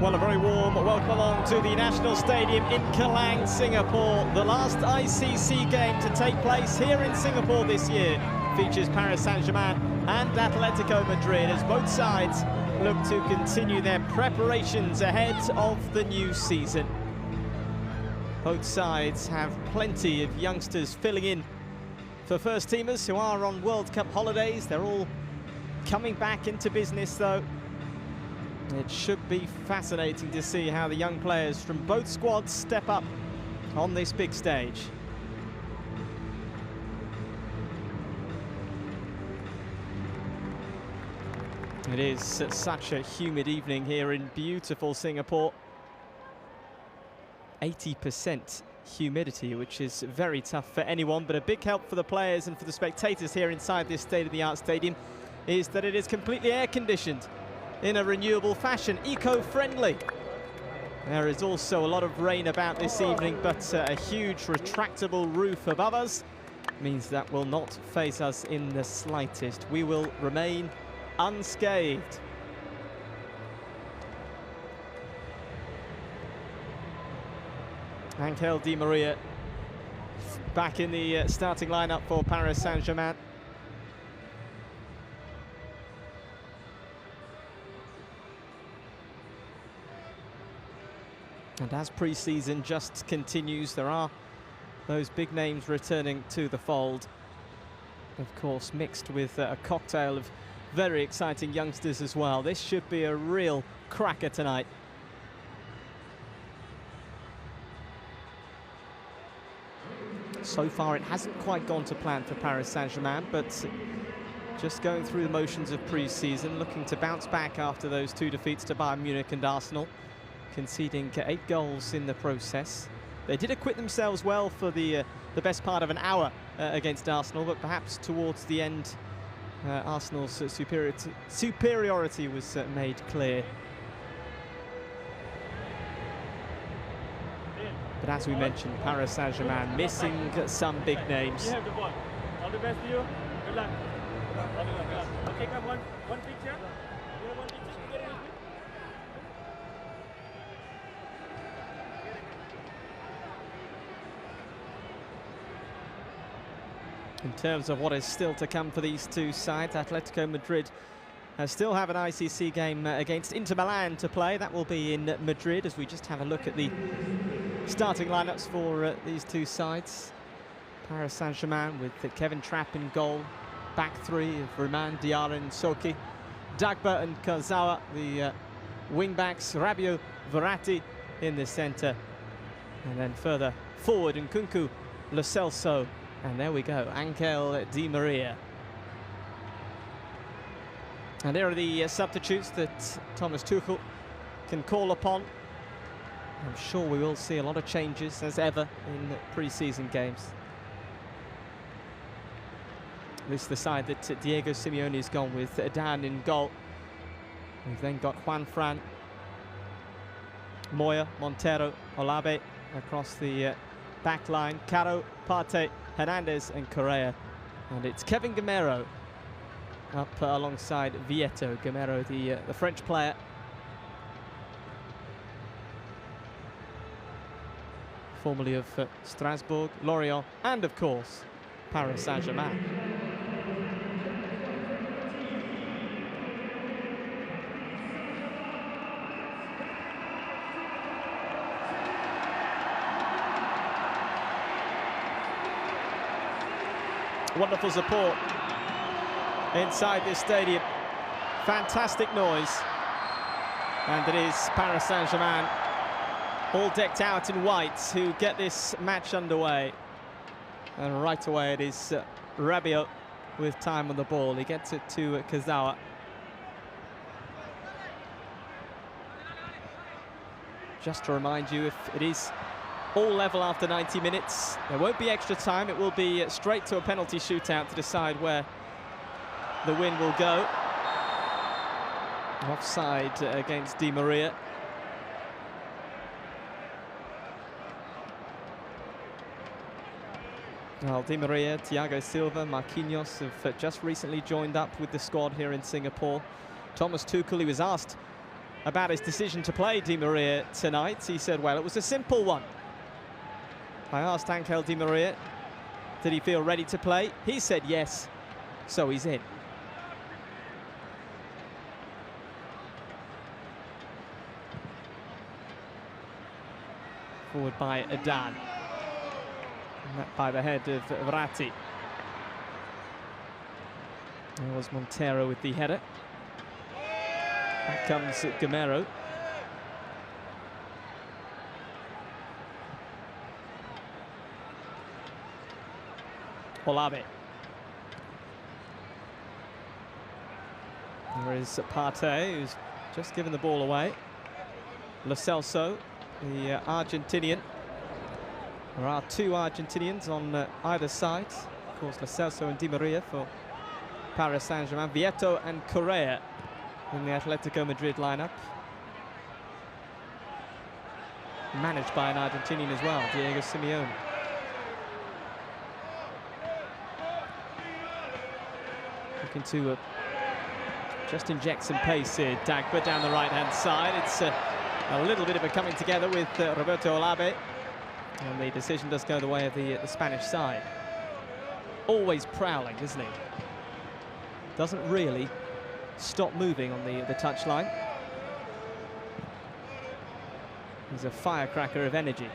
Well, a very warm welcome along to the National Stadium in Kelang, Singapore. The last ICC game to take place here in Singapore this year features Paris Saint-Germain and Atletico Madrid as both sides look to continue their preparations ahead of the new season. Both sides have plenty of youngsters filling in for first-teamers who are on World Cup holidays. They're all coming back into business, though. It should be fascinating to see how the young players from both squads step up on this big stage. It is such a humid evening here in beautiful Singapore. 80% humidity, which is very tough for anyone, but a big help for the players and for the spectators here inside this state-of-the-art stadium is that it is completely air-conditioned in a renewable fashion, eco-friendly. There is also a lot of rain about this evening, but a huge retractable roof above us means that will not faze us in the slightest. We will remain unscathed. Angel Di Maria back in the starting lineup for Paris Saint-Germain. And as pre-season just continues, there are those big names returning to the fold. Of course, mixed with a cocktail of very exciting youngsters as well. This should be a real cracker tonight. So far, it hasn't quite gone to plan for Paris Saint-Germain, but just going through the motions of pre-season, looking to bounce back after those two defeats to Bayern Munich and Arsenal, conceding 8 goals in the process. They did acquit themselves well for the best part of an hour against Arsenal, but perhaps towards the end, Arsenal's superiority was made clear. But as we mentioned, Paris Saint-Germain missing some big names. You have the ball. All the best to you. Good luck. Okay, come one picture. You have one picture together with me? In terms of what is still to come for these two sides, Atletico Madrid still have an ICC game against Inter Milan to play. That will be in Madrid, as we just have a look at the starting lineups for these two sides. Paris Saint-Germain with Kevin Trapp in goal, back three of Ruman, Diarra and Soki, Dagba and Kurzawa, the wing-backs, Rabiot, Verratti in the centre, and then further forward Nkunku, Lo Celso, and there we go, Angel Di Maria. And there are the substitutes that Thomas Tuchel can call upon. I'm sure we will see a lot of changes, as ever, in pre-season games. This is the side that Diego Simeone has gone with, Dan in goal. We've then got Juan Fran, Moya, Montero, Olabe across the back line, Caro, Partey, Hernandez and Correa. And it's Kevin Gamero up alongside Vieto. Gamero, the French player. Formerly of Strasbourg, Lorient, and of course, Paris Saint-Germain. Wonderful support inside this stadium. Fantastic noise. And it is Paris Saint-Germain, all decked out in white, who get this match underway. And right away it is Rabiot with time on the ball. He gets it to Kurzawa. Just to remind you, if it is all level after 90 minutes, there won't be extra time. It will be straight to a penalty shootout to decide where the win will go. Offside against Di Maria. Well, Di Maria, Thiago Silva, Marquinhos have just recently joined up with the squad here in Singapore. Thomas Tuchel, he was asked about his decision to play Di Maria tonight. He said, well, it was a simple one. I asked Angel Di Maria, did he feel ready to play? He said yes, so he's in. Forward by Adan. And that by the head of Verratti. There was Montero with the header. Back comes Gamero. Olabe. There is Partey, who's just given the ball away. Lo Celso, the Argentinian. There are two Argentinians on either side. Of course, Lo Celso and Di Maria for Paris Saint-Germain. Vieto and Correa in the Atletico Madrid lineup. Managed by an Argentinian as well, Diego Simeone. Looking to just inject some pace here. Dagba down the right-hand side. It's a little bit of a coming together with Roberto Olabe. And the decision does go the way of the Spanish side. Always prowling, isn't he? Doesn't really stop moving on the touchline. He's a firecracker of energy.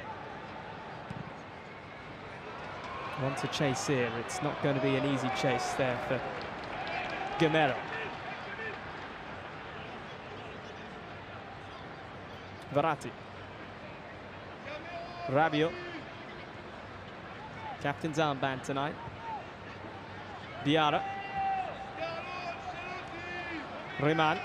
Want to chase here. It's not going to be an easy chase there for Gamero. Verratti. Rabiot. Captain's armband tonight. Diarra. Riemann.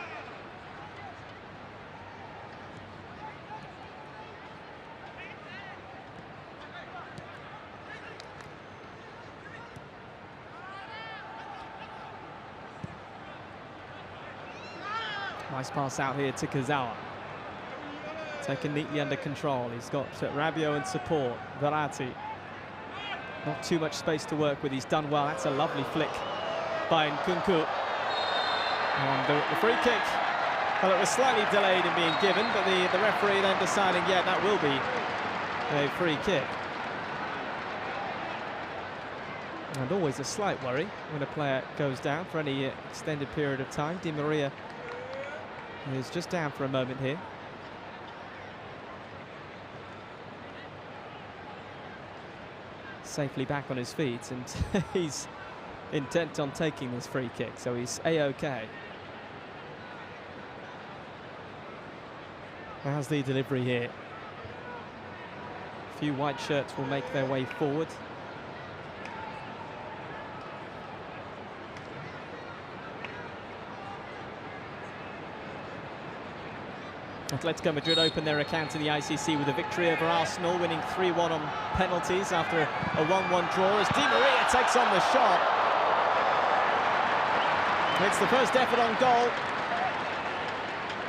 Nice pass out here to Kazawa. Taken neatly under control. He's got Rabiot and support. Verratti. Not too much space to work with. He's done well. That's a lovely flick by Nkunku. And the free kick, well, it was slightly delayed in being given, but the referee then deciding, yeah, that will be a free kick. And always a slight worry when a player goes down for any extended period of time. Di Maria is just down for a moment here. Safely back on his feet, and he's intent on taking this free kick, so he's A-OK. How's the delivery here? A few white shirts will make their way forward. Atletico Madrid opened their account in the ICC with a victory over Arsenal, winning 3-1 on penalties after a 1-1 draw as Di Maria takes on the shot. It's the first effort on goal,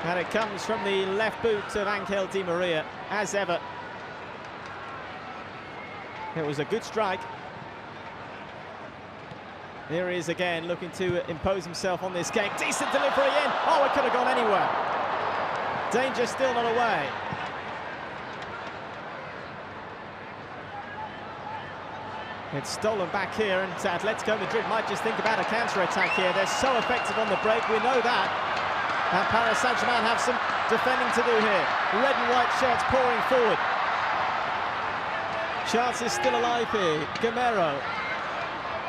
and it comes from the left boot of Angel Di Maria, as ever. It was a good strike. Here he is again, looking to impose himself on this game. Decent delivery in. Oh, it could have gone anywhere. Danger still not away. It's stolen back here, and Atletico Madrid might just think about a counter-attack here. They're so effective on the break, we know that. And Paris Saint-Germain have some defending to do here. Red and white shirts pouring forward. Chance is still alive here. Gamero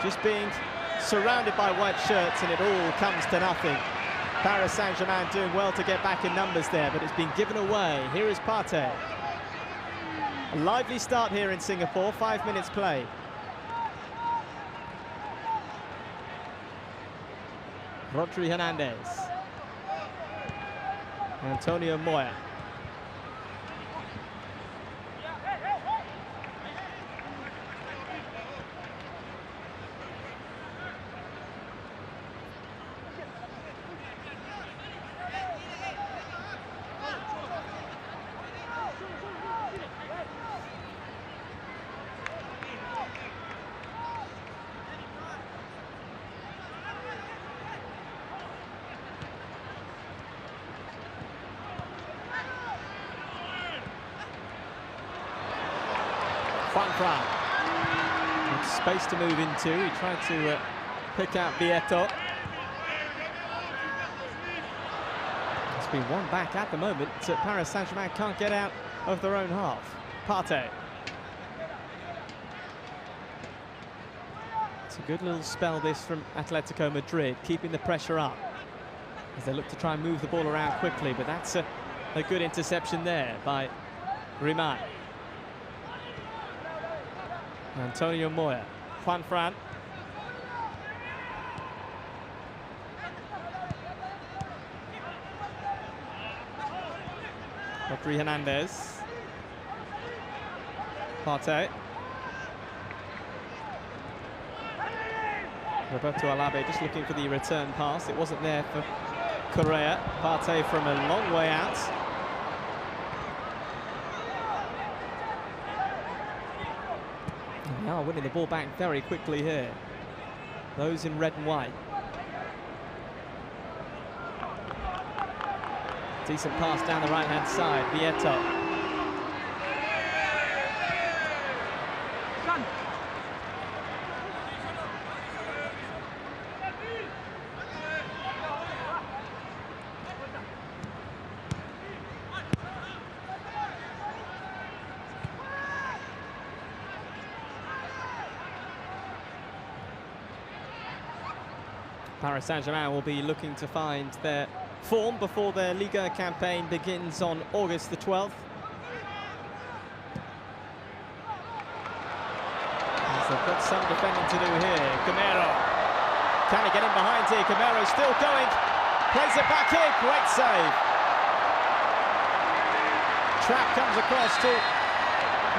just being surrounded by white shirts, and it all comes to nothing. Paris Saint-Germain doing well to get back in numbers there, but it's been given away. Here is Partey. A lively start here in Singapore, 5 minutes play. Rodri Hernandez. Antonio Moya. Fran. With space to move into. He tried to pick out Vieto. It's been one back at the moment. Paris Saint-Germain can't get out of their own half. Partey. It's a good little spell this from Atletico Madrid, keeping the pressure up as they look to try and move the ball around quickly, but that's a good interception there by Riemann. Antonio Moya, Juan Fran. Rodri Hernandez. Partey. Roberto Alabe just looking for the return pass. It wasn't there for Correa. Partey from a long way out. Now winning the ball back very quickly here. Those in red and white. Decent pass down the right-hand side. Vieto. Paris Saint-Germain will be looking to find their form before their Liga campaign begins on August the 12th. As they've got some defending to do here. Gamero. Can he get in behind here? Gamero still going. Plays it back in. Great save. Trapp comes across to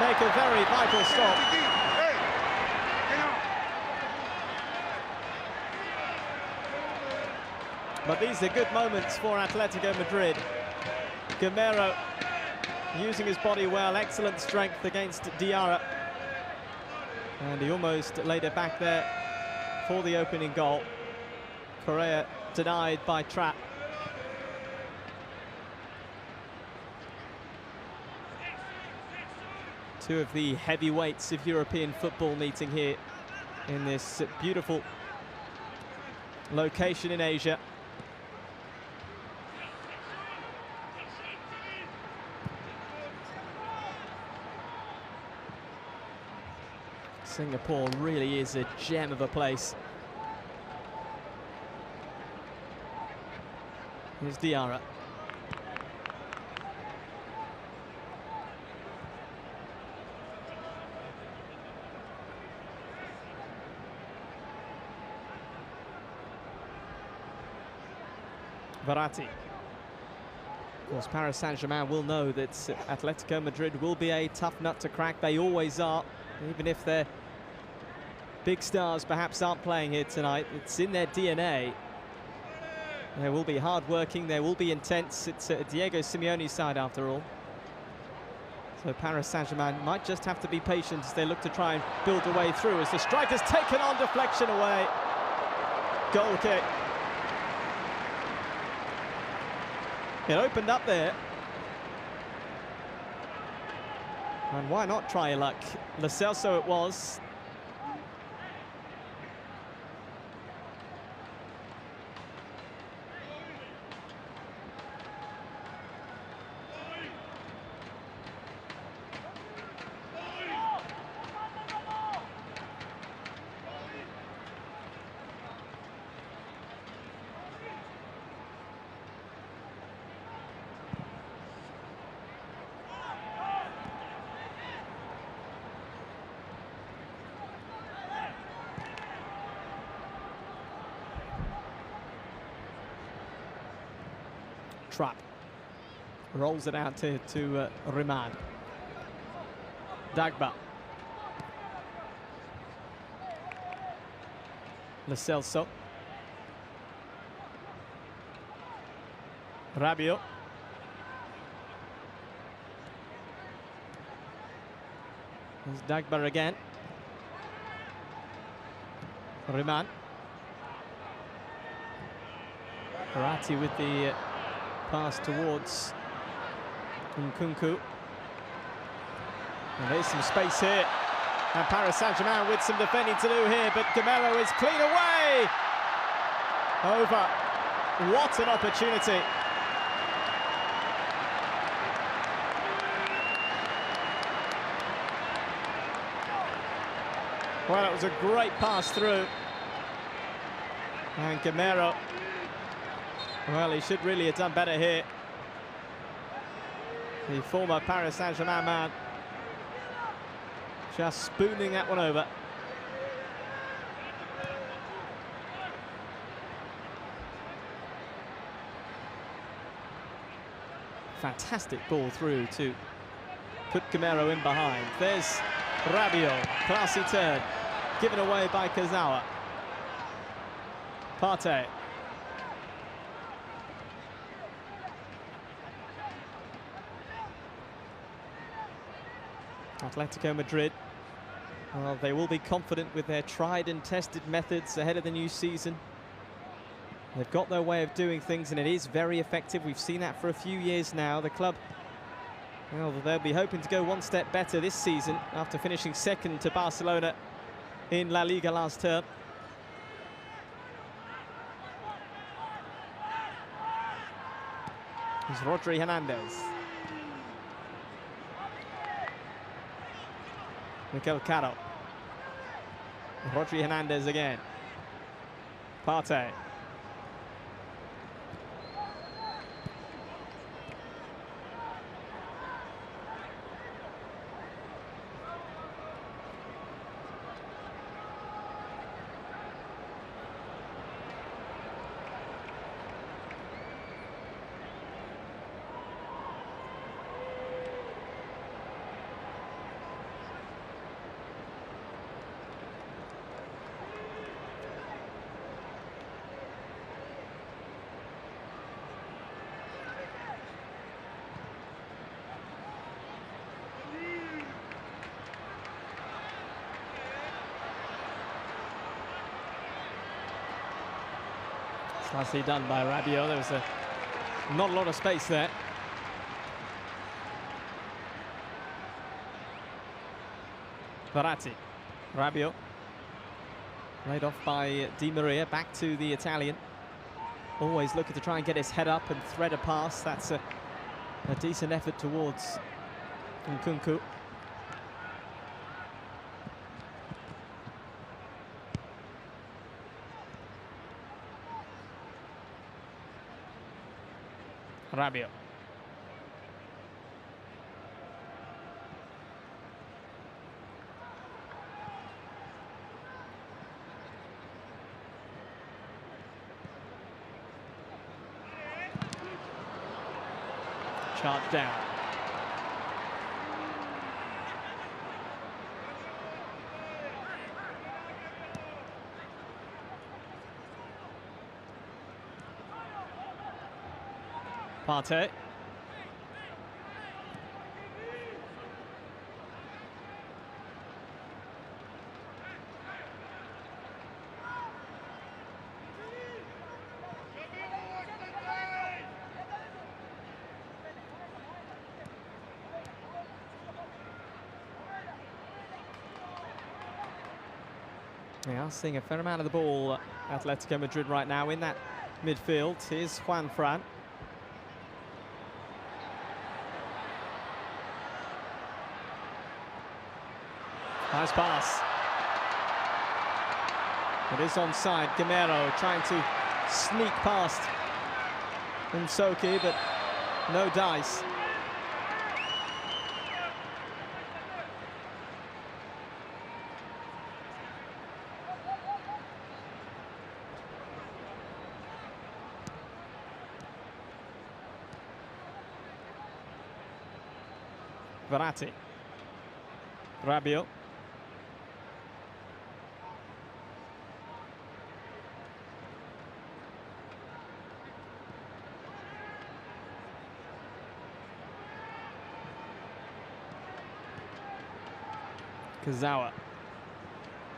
make a very vital stop. But these are good moments for Atletico Madrid. Gamero using his body well, excellent strength against Diarra. And he almost laid it back there for the opening goal. Correa denied by Trapp. Two of the heavyweights of European football meeting here in this beautiful location in Asia. Singapore really is a gem of a place. Here's Diarra. Verratti. Of course, Paris Saint-Germain will know that Atletico Madrid will be a tough nut to crack. They always are, even if their big stars perhaps aren't playing here tonight. It's in their DNA. They will be hard-working, they will be intense. It's Diego Simeone's side after all. So Paris Saint-Germain might just have to be patient as they look to try and build a way through as the striker's taken on, deflection away. Goal kick. It opened up there. And why not try your luck? Lo Celso it was. Trapp rolls it out to Riemann. Dagba. Lo Celso. Rabiot. There's Dagba again. Riemann. Verratti with the pass towards Nkunku. And there's some space here. And Paris Saint-Germain with some defending to do here, but Gamero is clean away. Over. What an opportunity. Well, it was a great pass through. And Gamero, well, he should really have done better here. The former Paris Saint-Germain man just spooning that one over. Fantastic ball through to put Gamero in behind. There's Rabiot, classy turn, given away by Kazawa. Partey. Atletico Madrid, well, they will be confident with their tried and tested methods ahead of the new season. They've got their way of doing things, and it is very effective. We've seen that for a few years now. The club, well, they'll be hoping to go one step better this season after finishing second to Barcelona in La Liga last term. It's Rodri Hernandez. Mikel Caro. Rodri Hernandez again. Partey. Nicely done by Rabiot. There was not a lot of space there. Verratti. Rabiot. Laid off by Di Maria. Back to the Italian. Always looking to try and get his head up and thread a pass. That's a decent effort towards Nkunku. Rabiot. Charged down. Partey. They are seeing a fair amount of the ball, Atletico Madrid, right now in that midfield. Here's Juan Fran. Nice pass. It is onside. Gamero trying to sneak past Nsoki, but no dice. Verratti. Rabiot. Kazawa.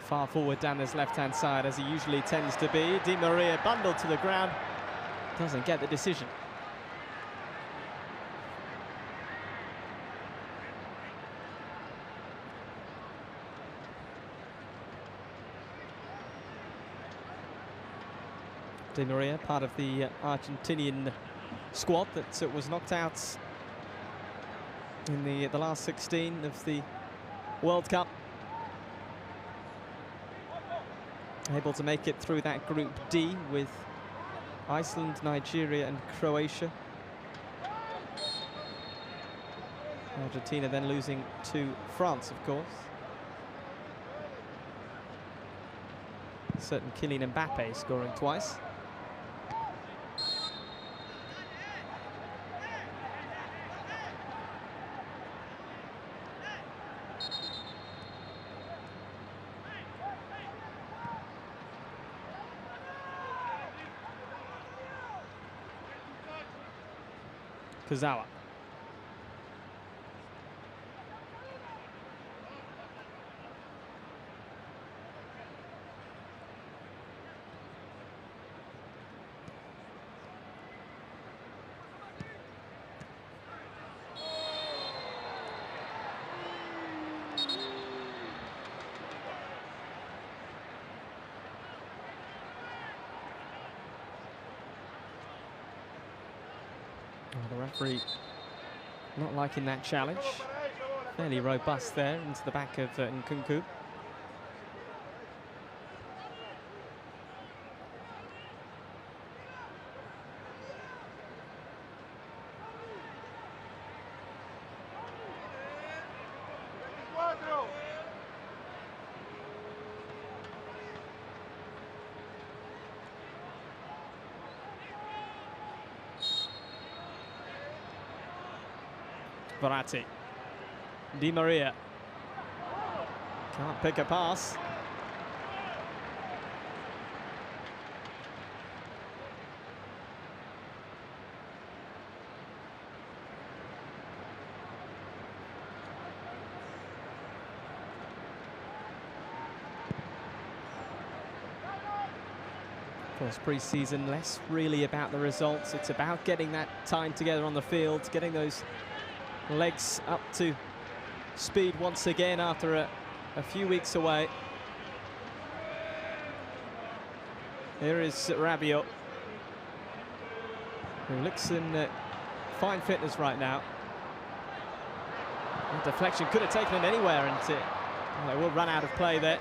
Far forward down his left-hand side, as he usually tends to be. Di Maria bundled to the ground. Doesn't get the decision. Di Maria, part of the Argentinian squad that was knocked out in the last 16 of the World Cup. Able to make it through that Group D with Iceland, Nigeria and Croatia. Argentina then losing to France, of course. Certain Kylian Mbappe scoring twice. Kazawa. The referee not liking that challenge. Fairly robust there into the back of Nkunku. Verratti. Di Maria. Can't pick a pass. Of course, pre-season, less really about the results. It's about getting that time together on the field, getting those legs up to speed once again after a few weeks away. Here is Rabiot, who looks in fine fitness right now. That deflection could have taken him anywhere, and well, it will run out of play there.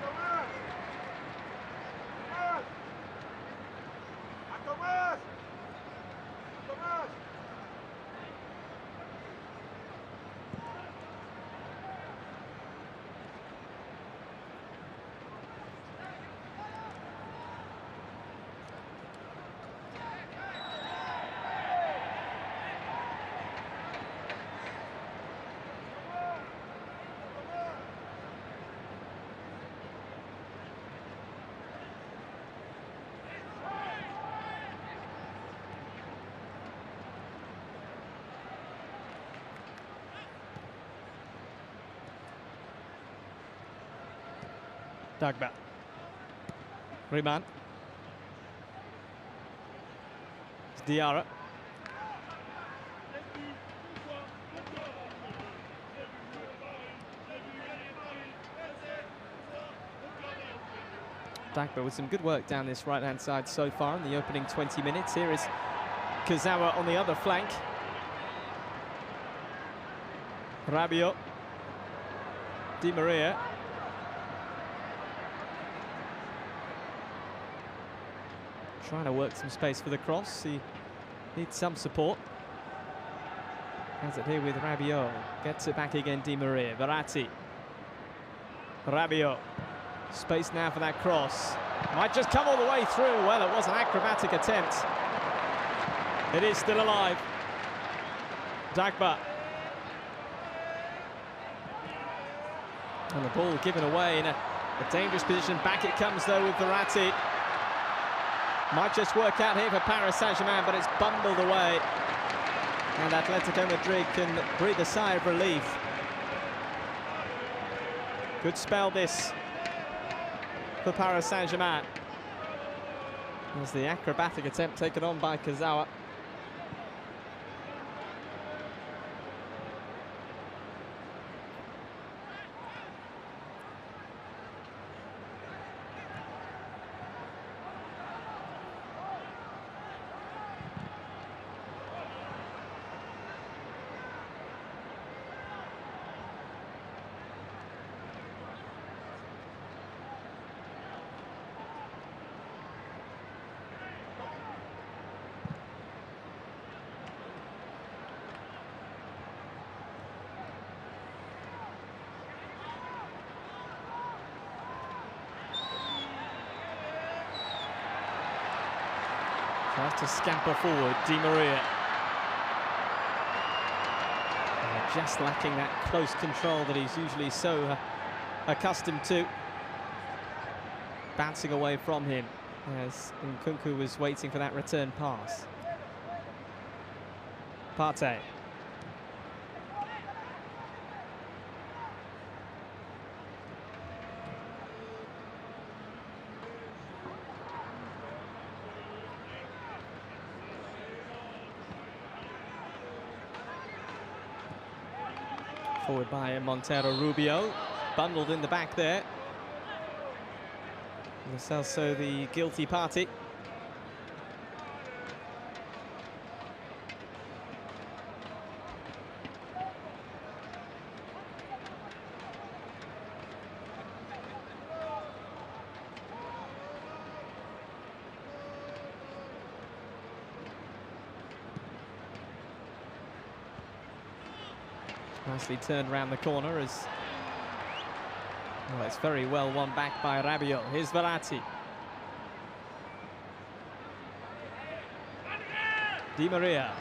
Dagba. Riemann. Diarra. Dagba with some good work down this right-hand side so far in the opening 20 minutes. Here is Kazawa on the other flank. Rabiot. Di Maria. Trying to work some space for the cross. He needs some support. Has it here with Rabiot. Gets it back again, Di Maria. Verratti. Rabiot. Space now for that cross. Might just come all the way through. Well, it was an acrobatic attempt. It is still alive. Dagba. And the ball given away in a dangerous position. Back it comes, though, with Verratti. Might just work out here for Paris Saint-Germain, but it's bundled away. And Atletico Madrid can breathe a sigh of relief. Good spell this for Paris Saint-Germain. There's the acrobatic attempt taken on by Kazawa. Tries to scamper forward, Di Maria. Just lacking that close control that he's usually so accustomed to. Bouncing away from him as Nkunku was waiting for that return pass. Partey. Forward by Montero Rubio, bundled in the back there. Lo Celso, the guilty party. Nicely turned round the corner as well, it's very well won back by Rabiot. Here's Verratti. Di Maria.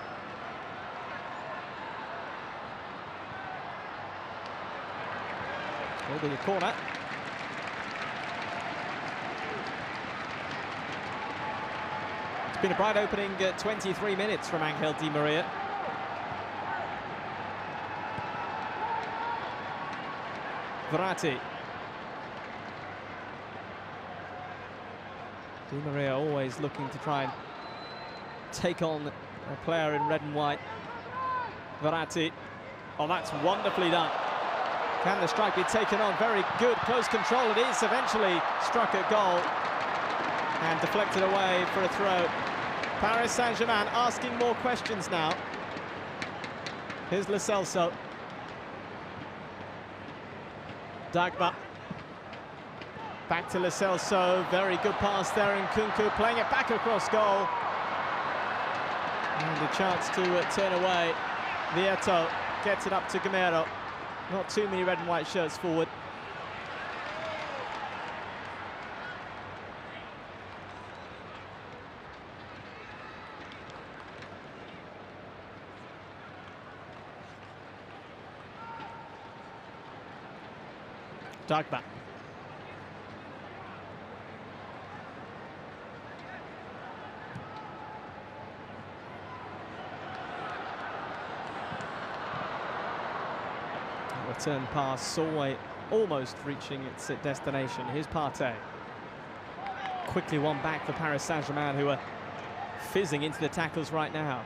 Will be a corner. It's been a bright opening 23 minutes from Angel Di Maria. Verratti. Di Maria always looking to try and take on a player in red and white. Verratti. Oh, that's wonderfully done. Can the strike be taken on? Very good close control. It is eventually struck at goal and deflected away for a throw. Paris Saint-Germain asking more questions now. Here's Lo Celso. Dagba. Back to Lo Celso, very good pass there, and Nkunku playing it back across goal. And a chance to turn away. Vieto gets it up to Gamero. Not too many red and white shirts forward. Dagba. Return pass, almost reaching its destination. Here's Partey. Quickly one back for Paris Saint-Germain, who are fizzing into the tackles right now.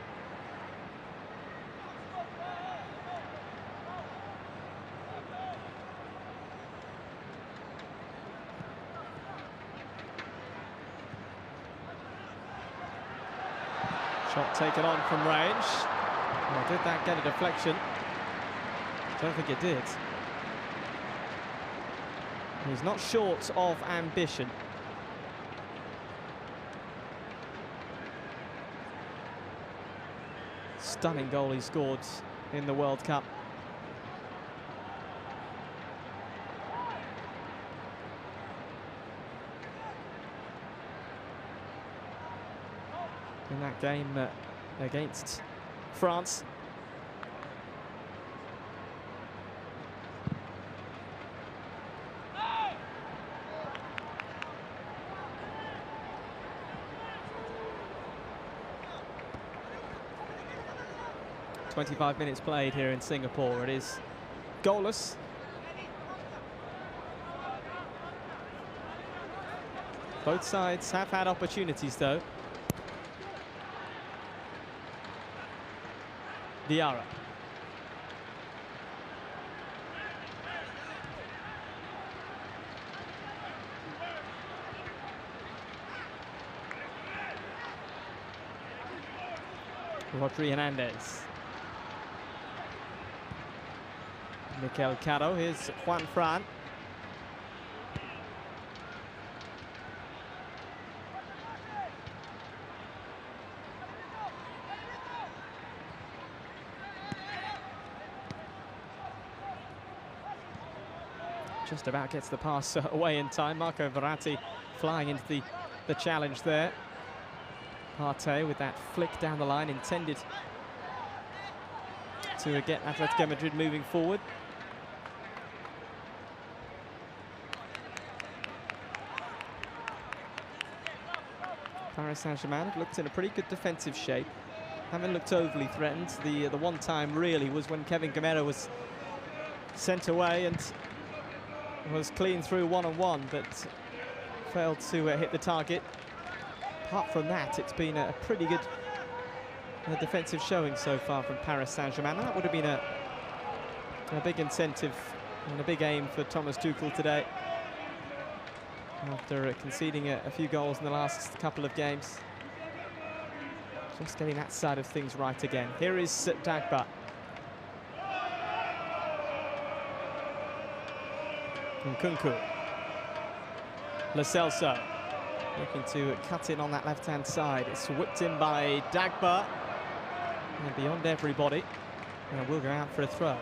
Shot taken on from range. Oh, did that get a deflection? I don't think it did. He's not short of ambition. Stunning goal he scored in the World Cup. In that game against France. "25 minutes played here in Singapore. It is goalless. Both sides have had opportunities though. Diarra. Rodri Hernandez. Mikel Caro, here's Juan Fran. Just about gets the pass away in time. Marco Verratti flying into the challenge there. Partey with that flick down the line intended to get Atletico Madrid moving forward. Paris Saint-Germain have looked in a pretty good defensive shape. Haven't looked overly threatened. The one time really was when Kevin Gamero was sent away and was clean through one-on-one, but failed to hit the target. Apart from that, it's been a pretty good defensive showing so far from Paris Saint-Germain. That would have been a big incentive and a big aim for Thomas Tuchel today, after conceding a few goals in the last couple of games. Just getting that side of things right again. Here is Dagba. Nkunku. Lo Celso looking to cut in on that left-hand side. It's whipped in by Dagba. And beyond everybody. And will go out for a throw.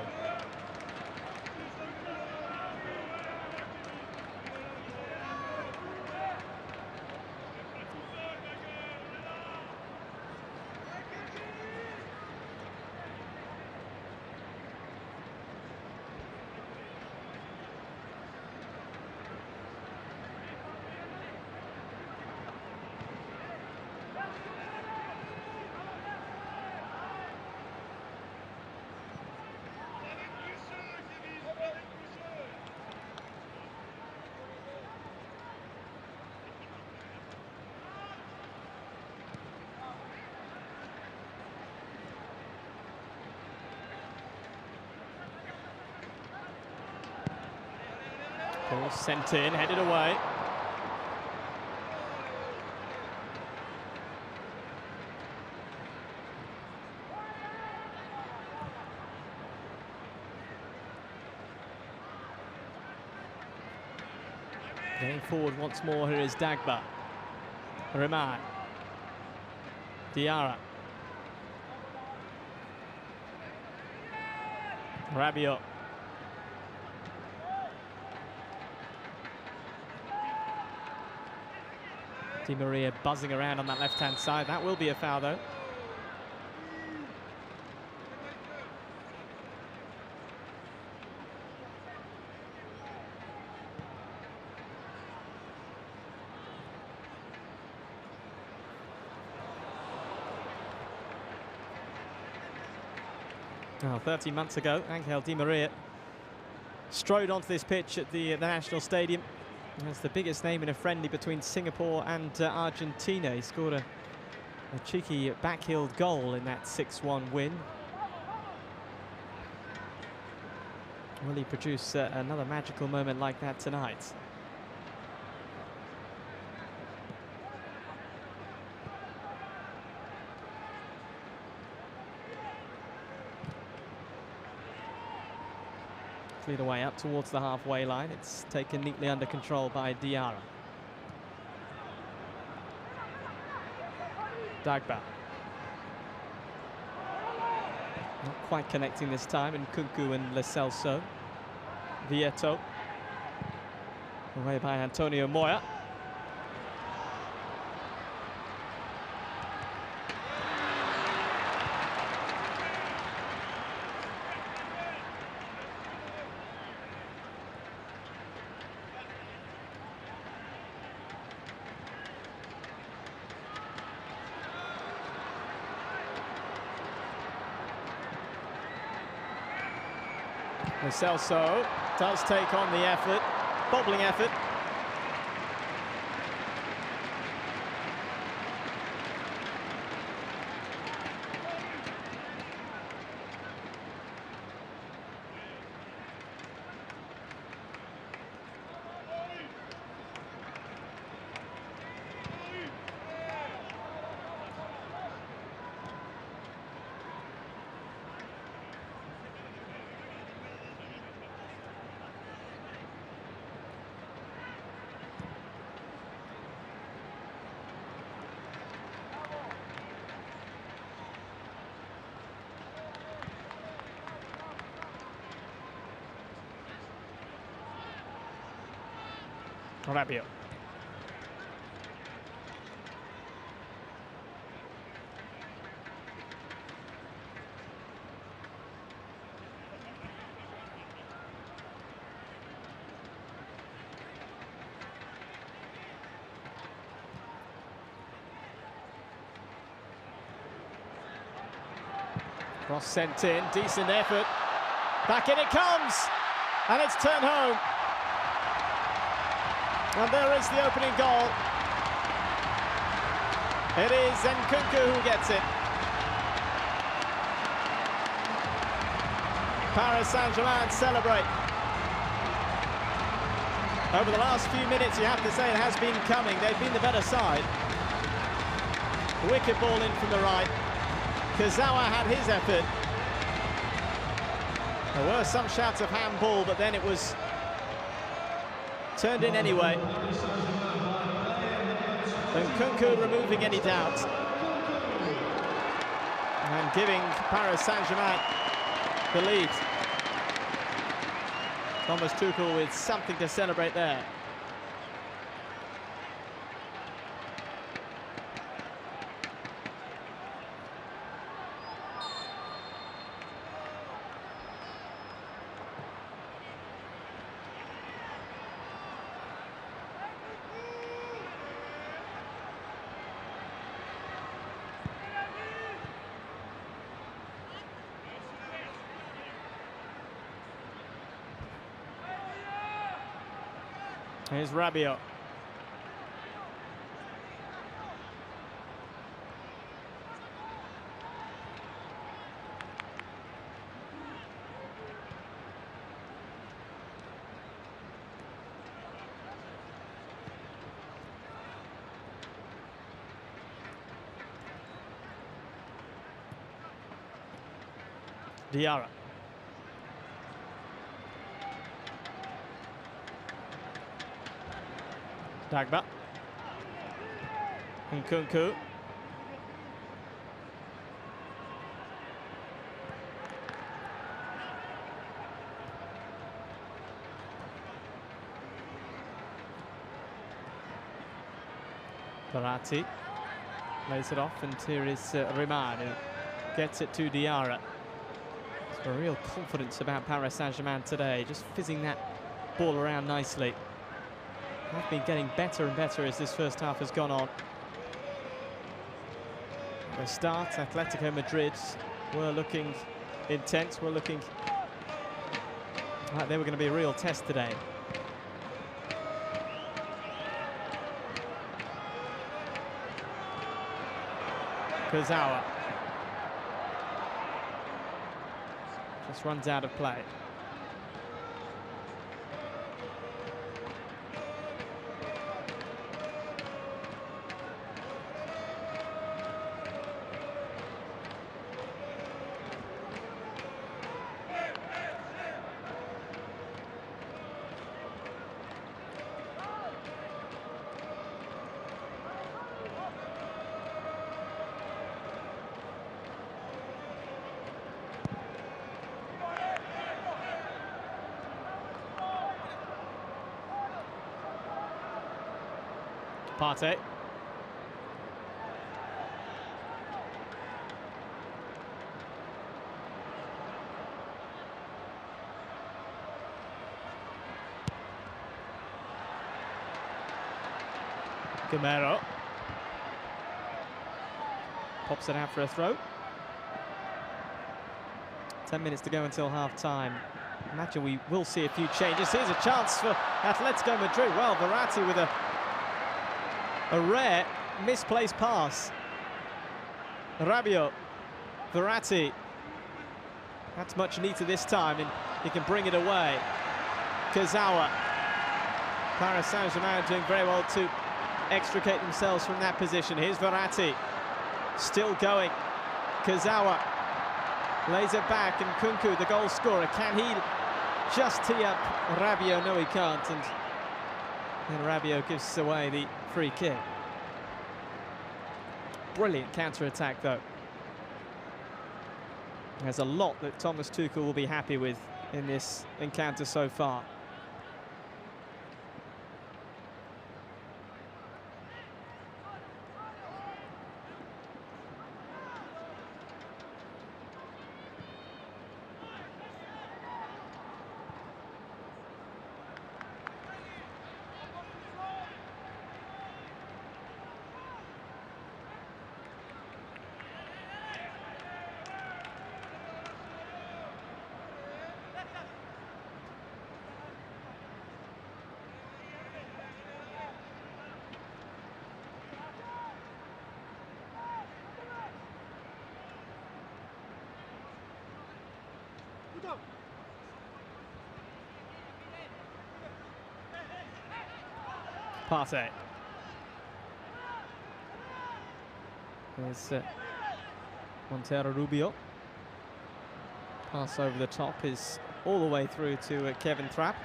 Ball sent in, headed away. Going forward once more, here is Dagba. Remand. Diarra. Rabiot. Di Maria buzzing around on that left-hand side. That will be a foul, though. Oh, 30 months ago, Angel Di Maria strode onto this pitch at the National Stadium. That's the biggest name in a friendly between Singapore and Argentina. He scored a cheeky back-heeled goal in that 6-1 win. Will he produce another magical moment like that tonight? Cleared away up towards the halfway line. It's taken neatly under control by Diarra. Dagba. Not quite connecting this time, and Nkunku and Lo Celso. Vieto. Away by Antonio Moya. Lo Celso does take on the effort, bobbling effort. Rabiot. Cross sent in, decent effort. Back in it comes, and it's turned home. And there is the opening goal. It is Nkunku who gets it. Paris Saint-Germain celebrate. Over the last few minutes, you have to say it has been coming. They've been the better side. Wicked ball in from the right. Kurzawa had his effort. There were some shouts of handball, but then it was turned in anyway. Nkunku removing any doubt. And giving Paris Saint-Germain the lead. Thomas Tuchel with something to celebrate there. Here's Rabiot. Diarra. Dagba. Nkunku. Verratti lays it off, and here is Riemann who gets it to Diarra. It's a real confidence about Paris Saint-Germain today, just fizzing that ball around nicely. Have been getting better and better as this first half has gone on. The start, Atletico Madrid were looking intense, were looking like they were going to be a real test today. Kurzawa just runs out of play. Partey. Gamero. Pops it out for a throw. 10 minutes to go until half-time. Imagine we will see a few changes. Here's a chance for Atletico Madrid. Well, Verratti with a rare misplaced pass. Rabiot, Verratti. That's much neater this time, and he can bring it away. Kurzawa. Paris Saint-Germain doing very well to extricate themselves from that position. Here's Verratti. Still going. Kurzawa lays it back, and Nkunku, the goal scorer, can he just tee up Rabiot? No, he can't, and Rabiot gives away the free kick. Brilliant counter-attack, though. There's a lot that Thomas Tuchel will be happy with in this encounter so far. Partey. There's Montero Rubio. Pass over the top is all the way through to Kevin Trapp,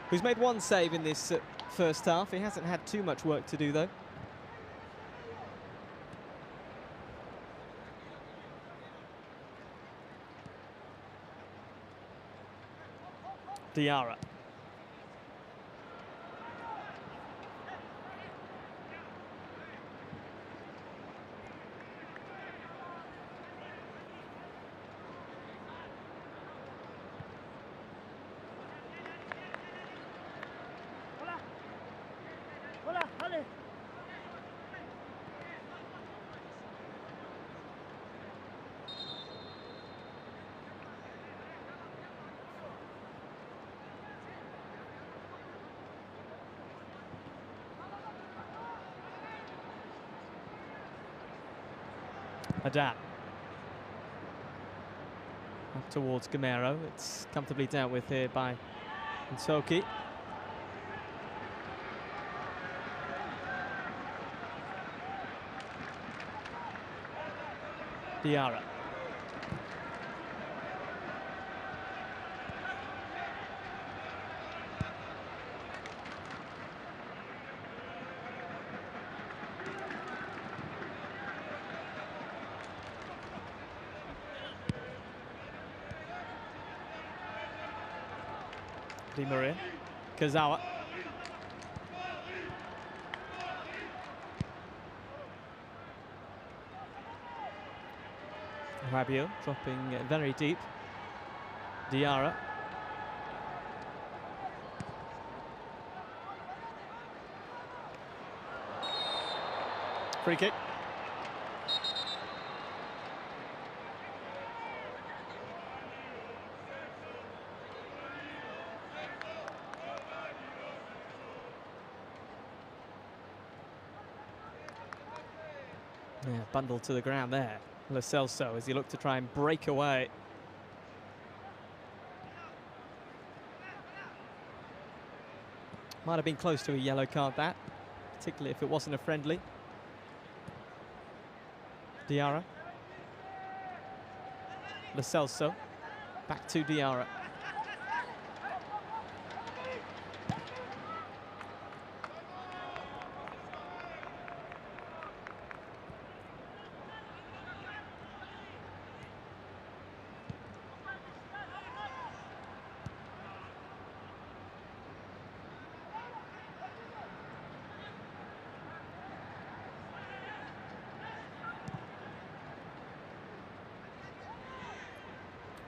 who's made one save in this first half. He hasn't had too much work to do, though. Diarra. Adam. Up towards Gamero. It's comfortably dealt with here by Nsoki. Diarra. Di Maria. Kazawa. Rabiot dropping very deep. Diarra. Free kick. Yeah, bundled to the ground there. Lo Celso as he looked to try and break away. Might have been close to a yellow card, that, particularly if it wasn't a friendly. Diarra. Lo Celso. Back to Diarra.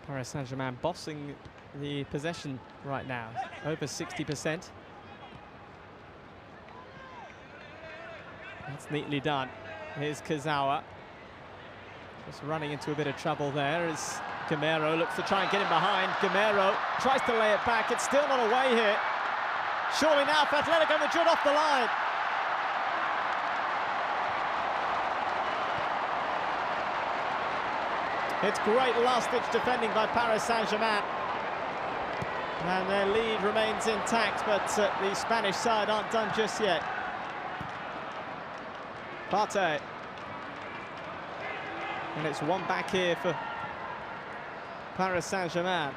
Paris Saint-Germain bossing the possession right now, over 60%. That's neatly done. Here's Kazawa. Just running into a bit of trouble there as Gamero looks to try and get him behind. Gamero tries to lay it back. It's still not away here. Surely now for Atletico Madrid off the line. It's great last-ditch defending by Paris Saint-Germain. And their lead remains intact, but the Spanish side aren't done just yet. Partey. And it's one back here for Paris Saint-Germain.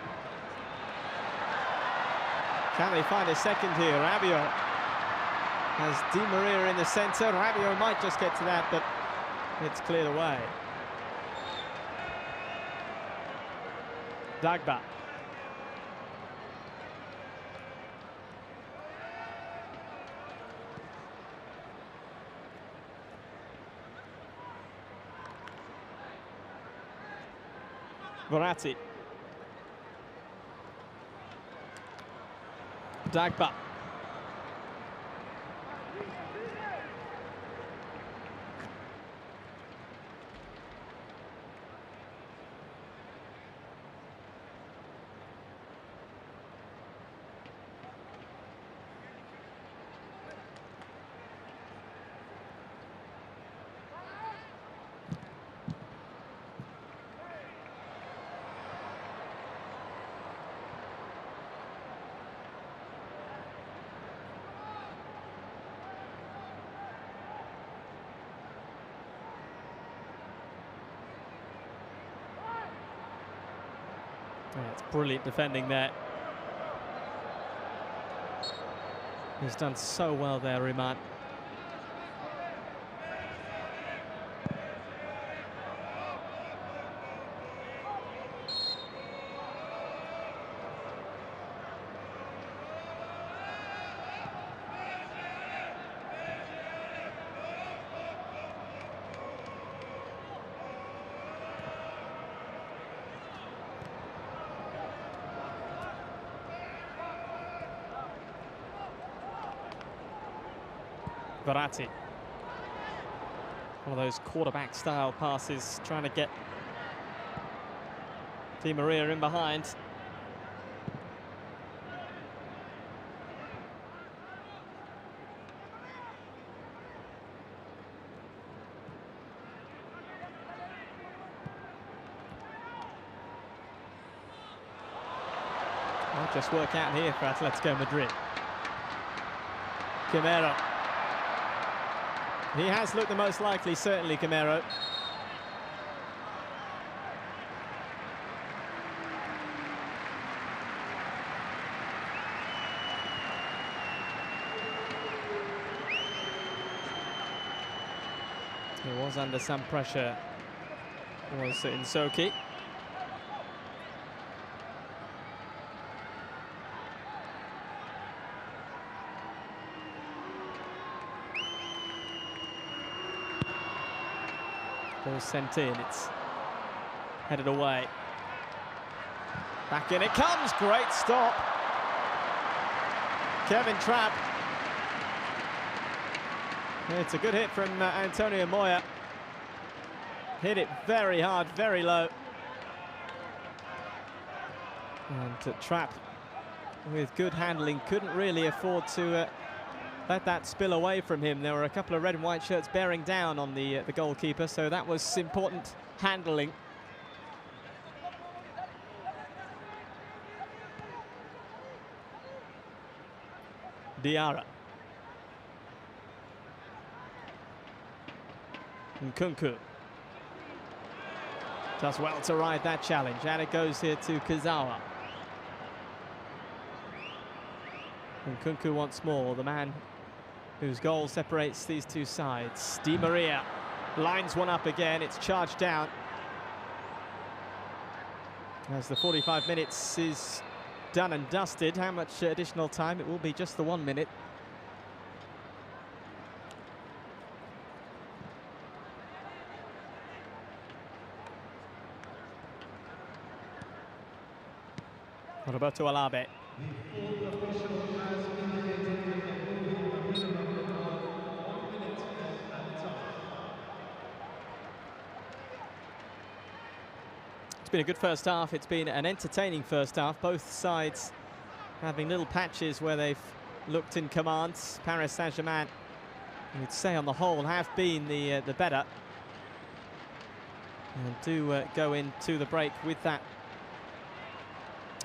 Can they find a second here? Rabiot has Di Maria in the centre. Rabiot might just get to that, but it's cleared away. Dagba. Verratti. Dagba. Yeah, it's brilliant defending there. He's done so well there, Riemann. Verratti. One of those quarterback-style passes, trying to get Di Maria in behind. I'll just work out here for Atletico Madrid. Camero. He has looked the most likely, certainly, Camero. He was under some pressure, was Insoki. Ball sent in, it's headed away. Back in it comes, great stop. Kevin Trapp. It's a good hit from Antonio Moya. Hit it very hard, very low. And Trapp, with good handling, couldn't really afford to let that spill away from him. There were a couple of red and white shirts bearing down on the goalkeeper, so that was important handling. Diarra. Nkunku does well to ride that challenge, and it goes here to Kazawa. Nkunku once more, the man whose goal separates these two sides. Di Maria lines one up again, it's charged down. As the 45 minutes is done and dusted, how much additional time? It will be just the 1 minute. Roberto Alabe. It's been a good first half. It's been an entertaining first half. Both sides having little patches where they've looked in command. Paris Saint-Germain, you'd say on the whole, have been the better. And do go into the break with that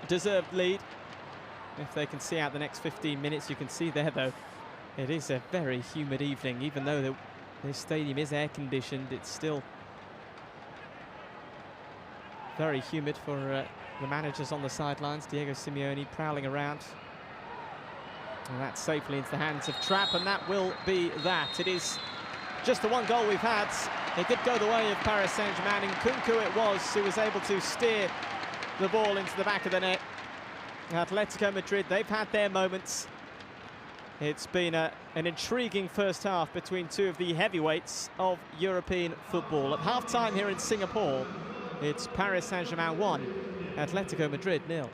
deserved lead. If they can see out the next 15 minutes, you can see there, though, it is a very humid evening. Even though this stadium is air-conditioned, it's still very humid for the managers on the sidelines. Diego Simeone prowling around. And that's safely into the hands of Trapp, and that will be that. It is just the one goal we've had. It did go the way of Paris Saint-Germain. Nkunku it was who was able to steer the ball into the back of the net. Atletico Madrid, they've had their moments. It's been an intriguing first half between two of the heavyweights of European football. At half-time here in Singapore, it's Paris Saint-Germain 1, Atletico Madrid 0.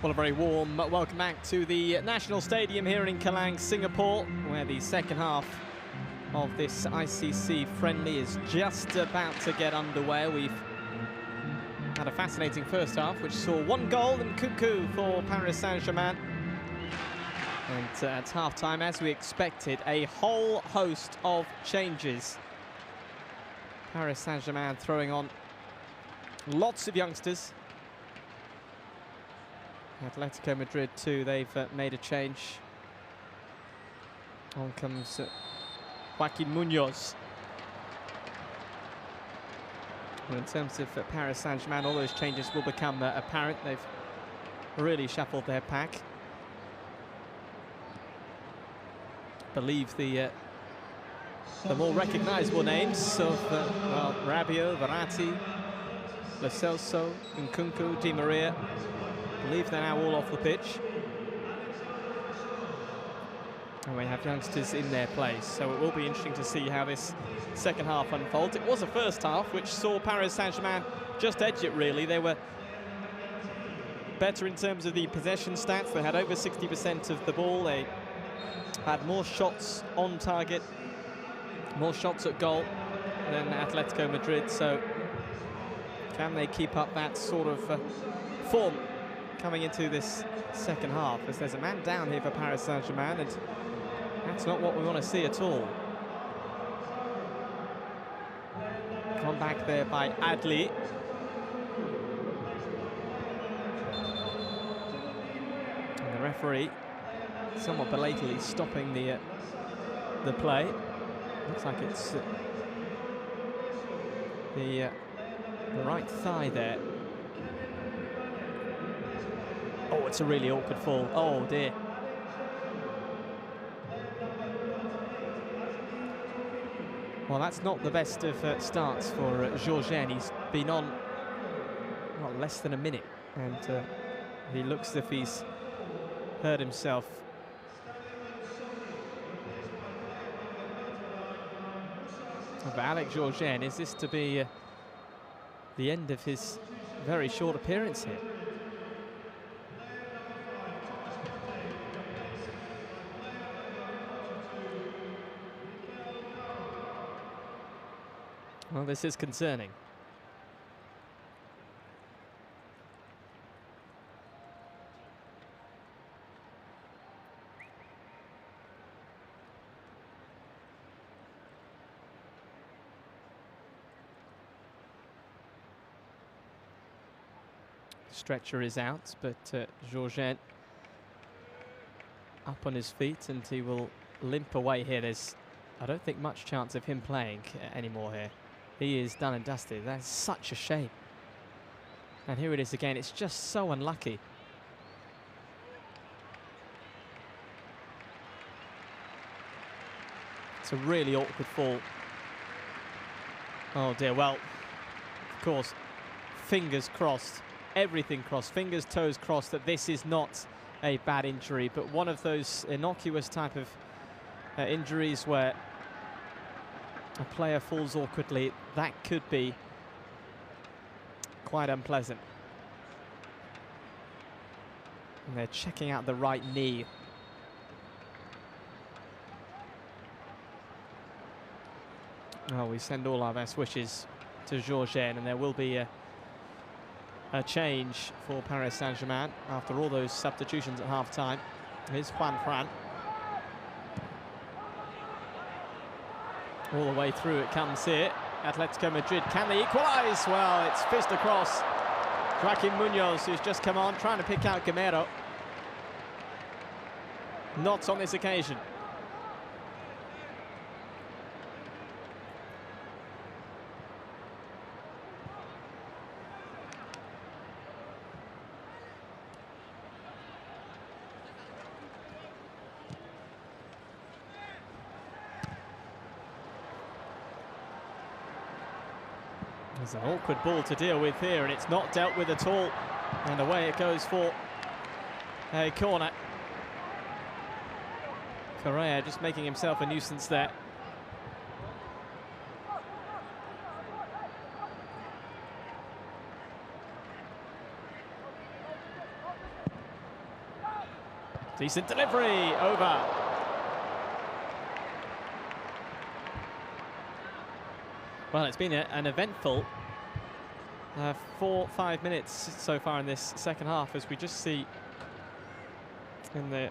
Well, a very warm welcome back to the National Stadium here in Kelang, Singapore, where the second half of this ICC friendly is just about to get underway. We've had a fascinating first half, which saw one goal in Cuckoo for Paris Saint-Germain. And at half-time, as we expected, a whole host of changes. Paris Saint-Germain throwing on lots of youngsters. Atletico Madrid too, they've made a change. On comes Joaquin Munoz. Well, in terms of Paris Saint-Germain, all those changes will become apparent. They've really shuffled their pack. I believe the more recognisable names of well, Rabiot, Verratti, Lo Celso, Nkunku, Di Maria. I believe they're now all off the pitch. And we have youngsters in their place, so it will be interesting to see how this second half unfolds. It was a first half which saw Paris Saint-Germain just edge it, really. They were better in terms of the possession stats. They had over 60% of the ball. They had more shots on target, more shots at goal than Atletico Madrid. So can they keep up that sort of form coming into this second half, as there's a man down here for Paris Saint-Germain, and that's not what we want to see at all. Come back there by Adli. And the referee somewhat belatedly stopping the play. Looks like it's the right thigh there. Oh, it's a really awkward fall. Oh, dear. Well, that's not the best of starts for Georgian. He's been on, well, less than a minute, and he looks as if he's hurt himself. But Alex Georgian, is this to be the end of his very short appearance here? Well, this is concerning. Stretcher is out, but Georgian up on his feet, and he will limp away here. There's, I don't think, much chance of him playing anymore here. He is done and dusted. That's such a shame. And here it is again. It's just so unlucky. It's a really awkward fall. Oh dear, well, of course, fingers crossed, everything crossed, fingers, toes crossed that this is not a bad injury, but one of those innocuous type of injuries where a player falls awkwardly. That could be quite unpleasant. And they're checking out the right knee. Oh, we send all our best wishes to Georgian, and there will be a change for Paris Saint-Germain after all those substitutions at half-time. Here's Juan Fran. All the way through it comes here. Atletico Madrid, can they equalise? Well, it's fist across. Joaquin Munoz, who's just come on, trying to pick out Gamero. Not on this occasion. There's an awkward ball to deal with here, and it's not dealt with at all. And away it goes for a corner. Correa just making himself a nuisance there. Decent delivery over. Well, it's been an eventful 4-5 minutes so far in this second half, as we just see in the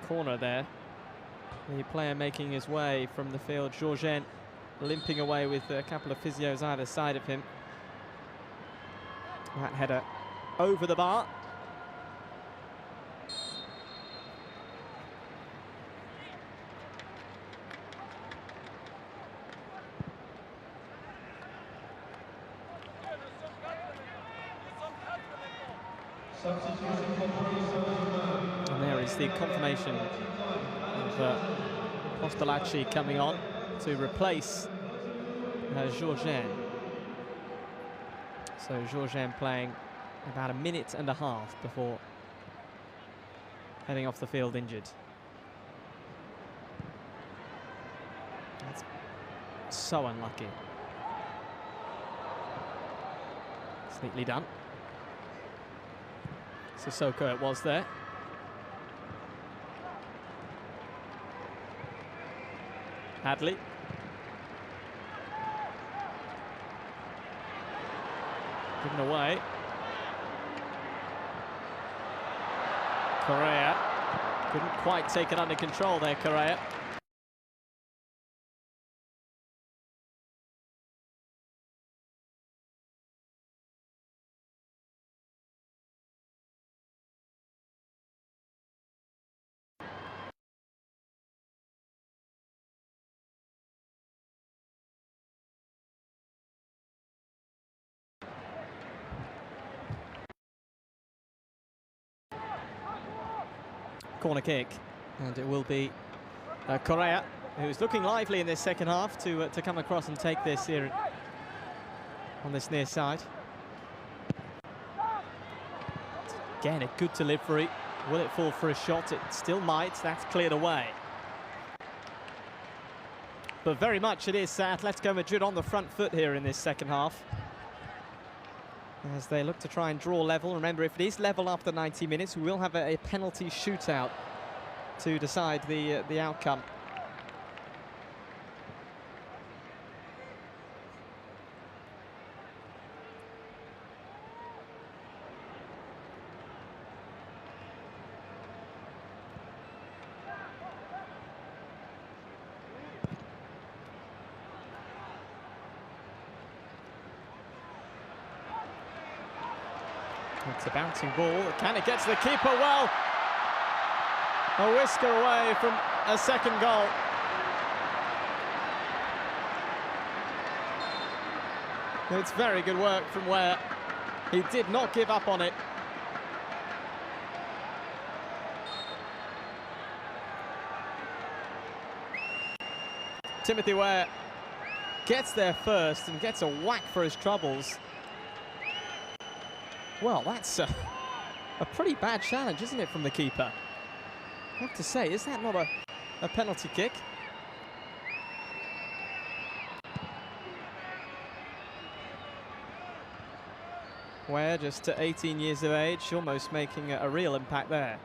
corner there, the player making his way from the field, Georgen, limping away with a couple of physios either side of him. That header over the bar. And there is the confirmation of Postolacci coming on to replace Georgen. So Georgen playing about a minute and a half before heading off the field injured. That's so unlucky. It's neatly done. Sissoko it was there. Hadley. Given away. Correa. Couldn't quite take it under control there, Correa. Corner kick, and it will be Correa, who's looking lively in this second half, to come across and take this here on this near side. Again, a good delivery. Will it fall for a shot? It still might. That's cleared away. But very much it is Atletico Madrid on the front foot here in this second half, as they look to try and draw level. Remember, if it is level after 90 minutes, we will have a penalty shootout to decide the outcome. It's a bouncing ball. Can it get to the keeper? Well, a whisker away from a second goal. It's very good work from Ware. He did not give up on it. Timothy Ware gets there first and gets a whack for his troubles. Well, that's a pretty bad challenge, isn't it, from the keeper? I have to say, is that not a penalty kick? Ware, just 18 years of age, almost making a real impact there.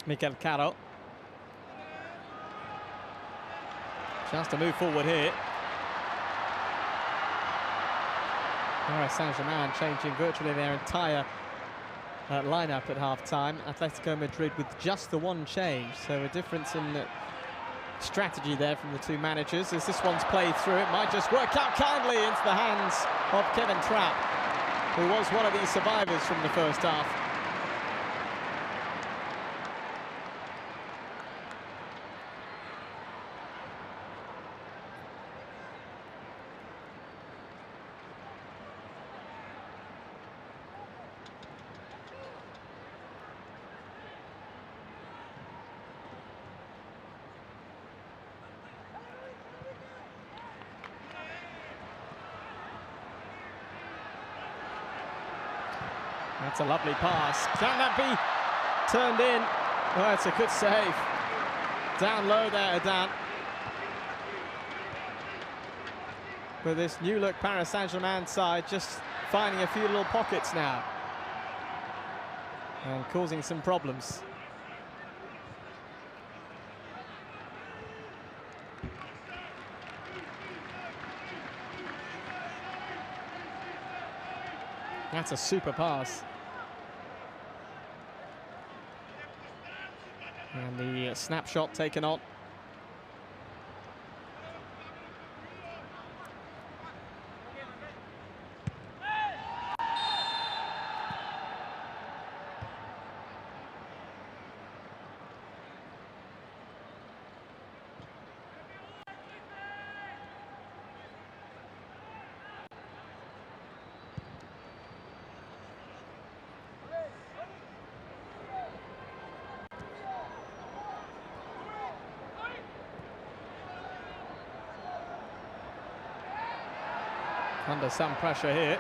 Mikel Caro. Chance to move forward here. Paris Saint-Germain changing virtually their entire lineup at half-time. Atletico Madrid with just the one change, so a difference in strategy there from the two managers. As this one's played through, it might just work out kindly into the hands of Kevin Trapp. who was one of these survivors from the first half. That's a lovely pass. Can that be turned in? Oh, it's a good save. Down low there, Adan. But this new look Paris Saint-Germain side just finding a few little pockets now and causing some problems. That's a super pass. And the snapshot taken on. Under some pressure here.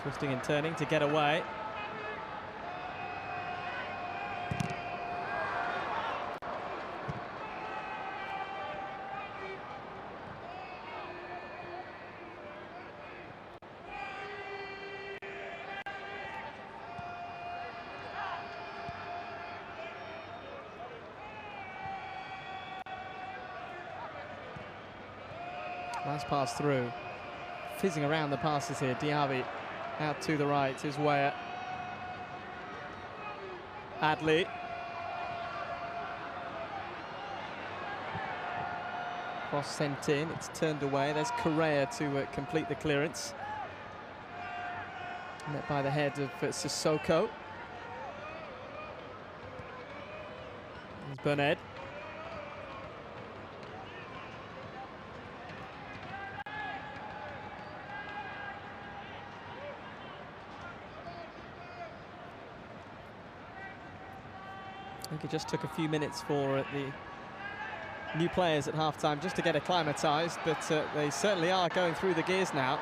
Twisting and turning to get away. Nice pass through. Fizzing around the passes here. Diaby out to the right is Weah. Adli. Cross sent in. It's turned away. There's Correa to complete the clearance. Met by the head of Sissoko. There's Bernard. I think it just took a few minutes for the new players at halftime just to get acclimatised, but they certainly are going through the gears now.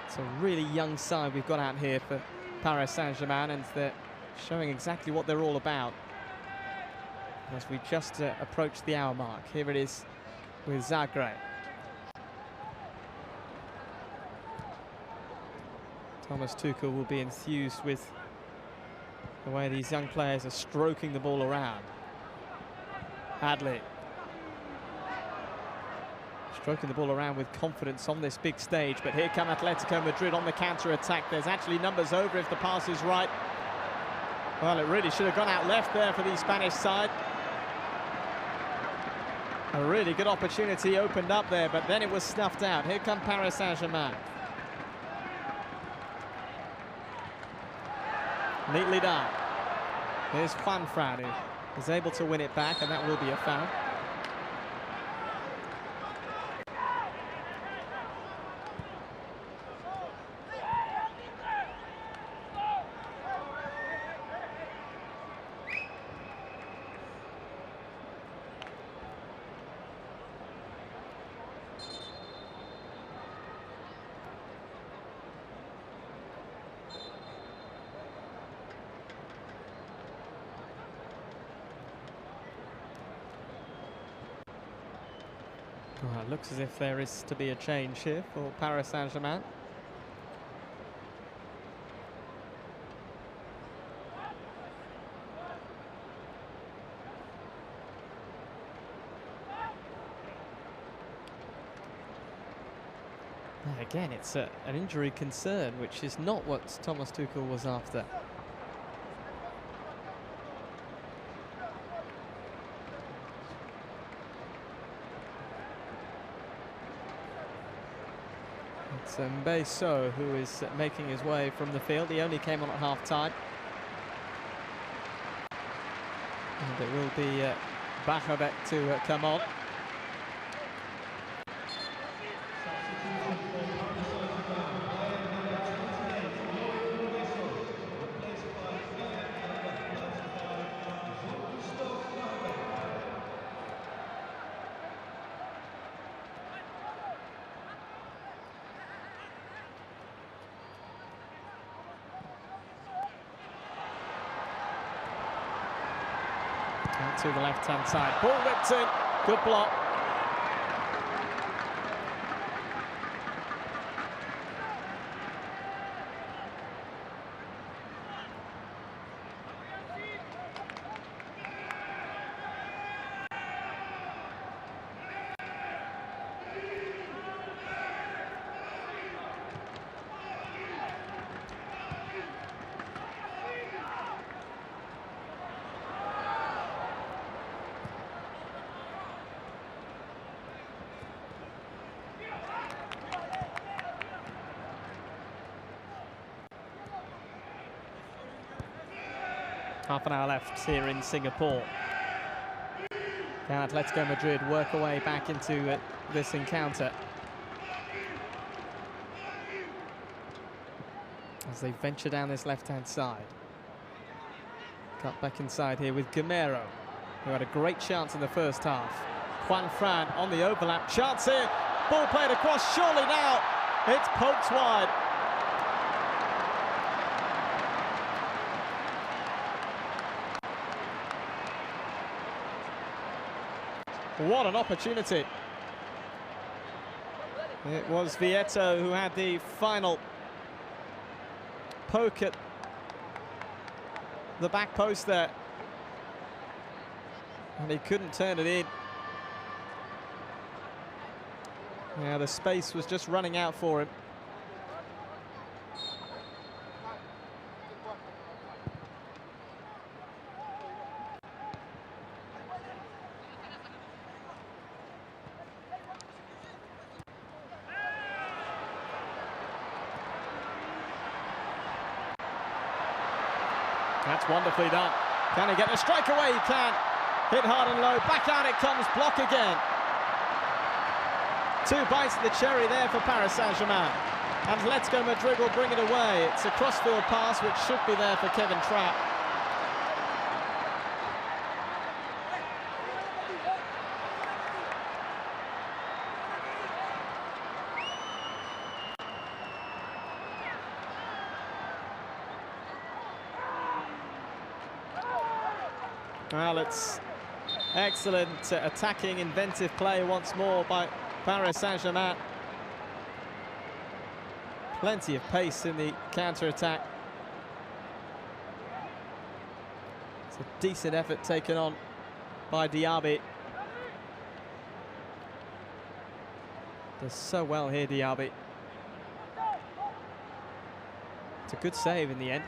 It's a really young side we've got out here for Paris Saint-Germain, and they're showing exactly what they're all about. As we just approach the hour mark, here it is with Zagreb. Thomas Tuchel will be enthused with the way these young players are stroking the ball around. Adli. Stroking the ball around with confidence on this big stage, but here come Atletico Madrid on the counter-attack. There's actually numbers over if the pass is right. Well, it really should have gone out left there for the Spanish side. A really good opportunity opened up there, but then it was snuffed out. Here come Paris Saint-Germain. Neatly done. Here's Juan Fran, who is able to win it back, and that will be a foul. Well, it looks as if there is to be a change here for Paris Saint-Germain. Again, it's an injury concern, which is not what Thomas Tuchel was after. It's Mbeso who is making his way from the field. He only came on at half-time. And it will be Bachabek to come on. To the left-hand side. Ball whipped in. Good block. Half an hour left here in Singapore. Can Atletico Madrid work away back into this encounter as they venture down this left-hand side? Cut back inside here with Gamero, who had a great chance in the first half. Juan Fran on the overlap. Chance here. Ball played across. Surely now it's poked wide. What an opportunity. It was Vieto who had the final poke at the back post there. And he couldn't turn it in. Yeah, the space was just running out for him. That's wonderfully done. Can he get the strike away? He can. Hit hard and low. Back out it comes. Block again. 2 bites of the cherry there for Paris Saint-Germain. And Atletico Madrid will bring it away. It's a crossfield pass which should be there for Kevin Trapp. Well, it's excellent attacking, inventive play once more by Paris Saint-Germain. Plenty of pace in the counter-attack. It's a decent effort taken on by Diaby. Does so well here, Diaby. It's a good save in the end.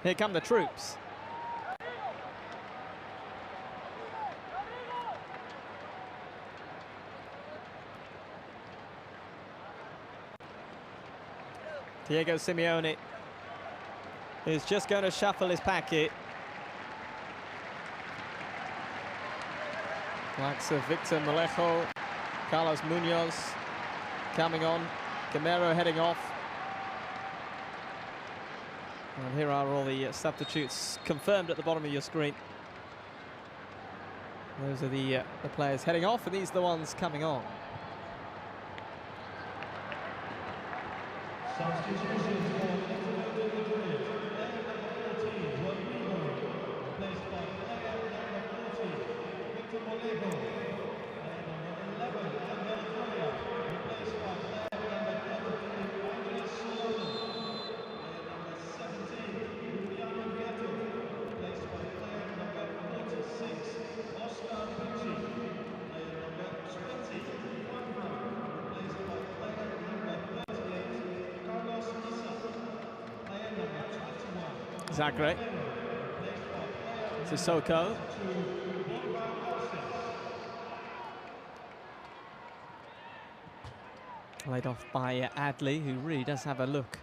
Here come the troops. Diego Simeone is just going to shuffle his packet. Likes of Victor Mollejo, Carlos Munoz coming on, Gamero heading off. And here are all the substitutes confirmed at the bottom of your screen. Those are the players heading off, and these are the ones coming on. Substitutions for Atletico Madrid. Player number 14, Rodrigo, replaced by player number 40, Victor Mollejo. Player number 11, Angel Correa, replaced by player number 33, Andres Solano. Player number 17, Juliano Vieto, replaced by player number 46, Oscar Pucci. Player number 20, Juan Fran, replaced by player number 38, Zagre. Sissoko. Laid off by Adley, who really does have a look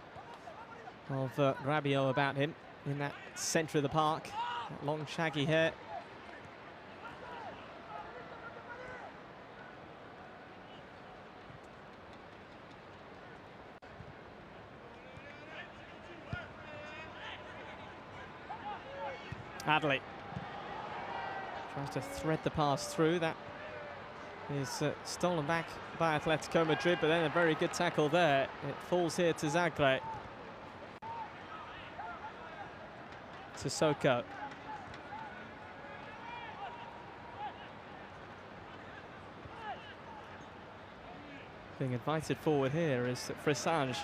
of Rabiot about him in that centre of the park. That long shaggy hair. Adley tries to thread the pass through. That is stolen back by Atletico Madrid, but then a very good tackle there. It falls here to Zagreb. Sissoko. Being invited forward here is Frissange.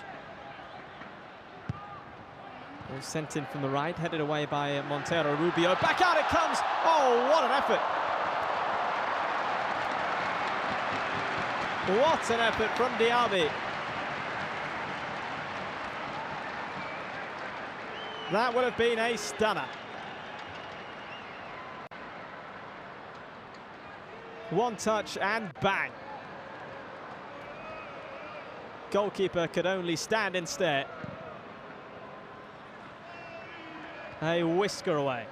Ball sent in from the right, headed away by Montero Rubio. Back out it comes! Oh, what an effort! What an effort from Diaby. That would have been a stunner. One touch and bang. Goalkeeper could only stand instead. A whisker away.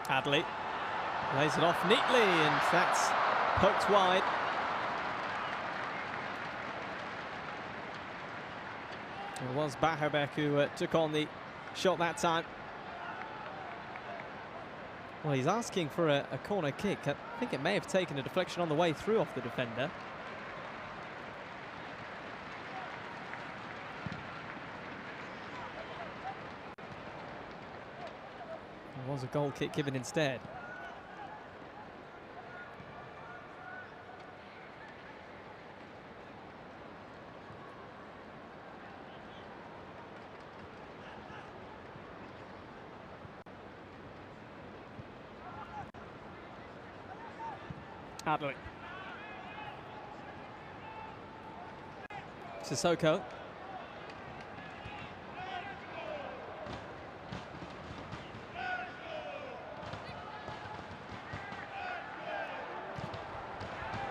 Adley lays it off neatly, and that's poked wide. It was Bahovec who took on the shot that time. Well, he's asking for a corner kick. I think it may have taken a deflection on the way through off the defender. It was a goal kick given instead. Adley. Sissoko.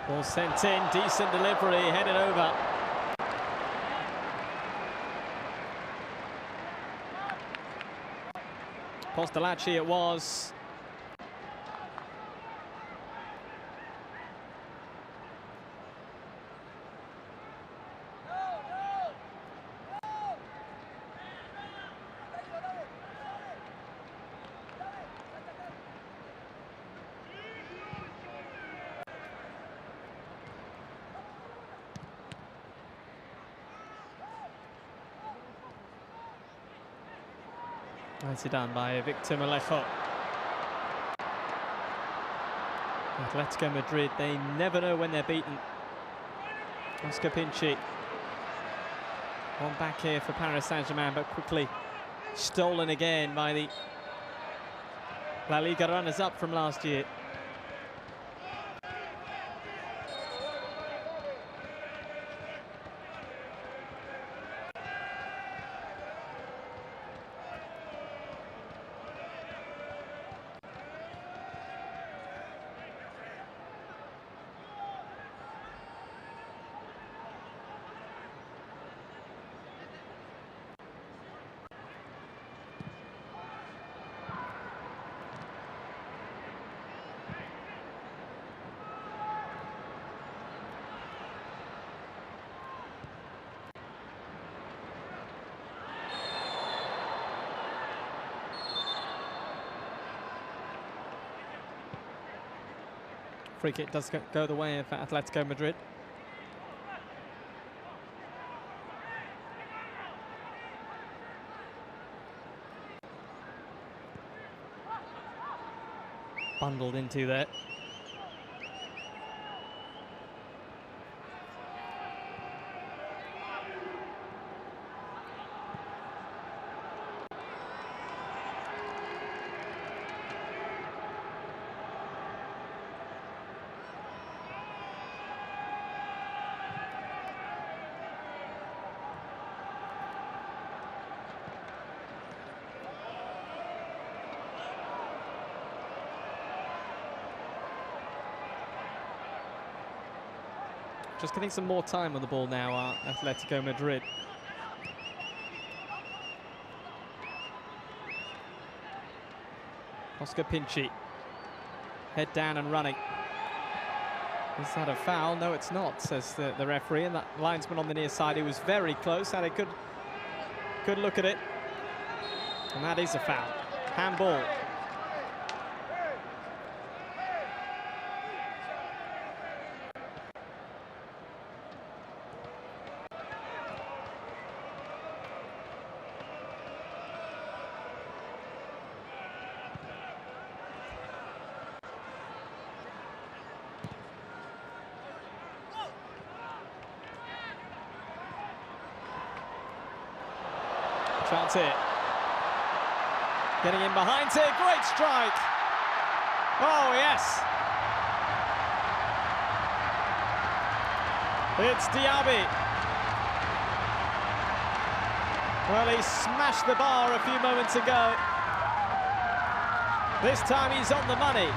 Ball sent in, decent delivery, headed over. Postalacci it was. Nicely done by Victor Mollejo. Atletico Madrid, they never know when they're beaten. Oscar Pinchi. One back here for Paris Saint-Germain, but quickly stolen again by the La Liga runners-up from last year. Free kick does go the way of Atletico Madrid. bundled into there. Just getting some more time on the ball now, Atletico Madrid. Oscar Pinchi. Head down and running. Is that a foul? No, it's not, says the referee. And that linesman on the near side, he was very close, had a good look at it. And that is a foul. Handball. Chance here. Getting in behind here, great strike. Oh, yes. It's Diaby. Well, he smashed the bar a few moments ago. This time he's on the money.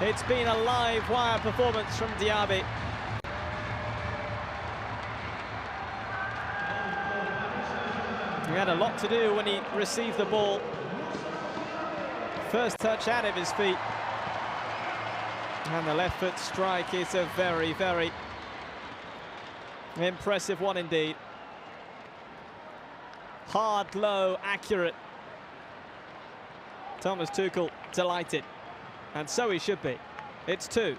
It's been a live wire performance from Diaby. He had a lot to do when he received the ball. First touch out of his feet. And the left foot strike is a very, very impressive one indeed. Hard, low, accurate. Thomas Tuchel delighted. And so he should be. It's 2.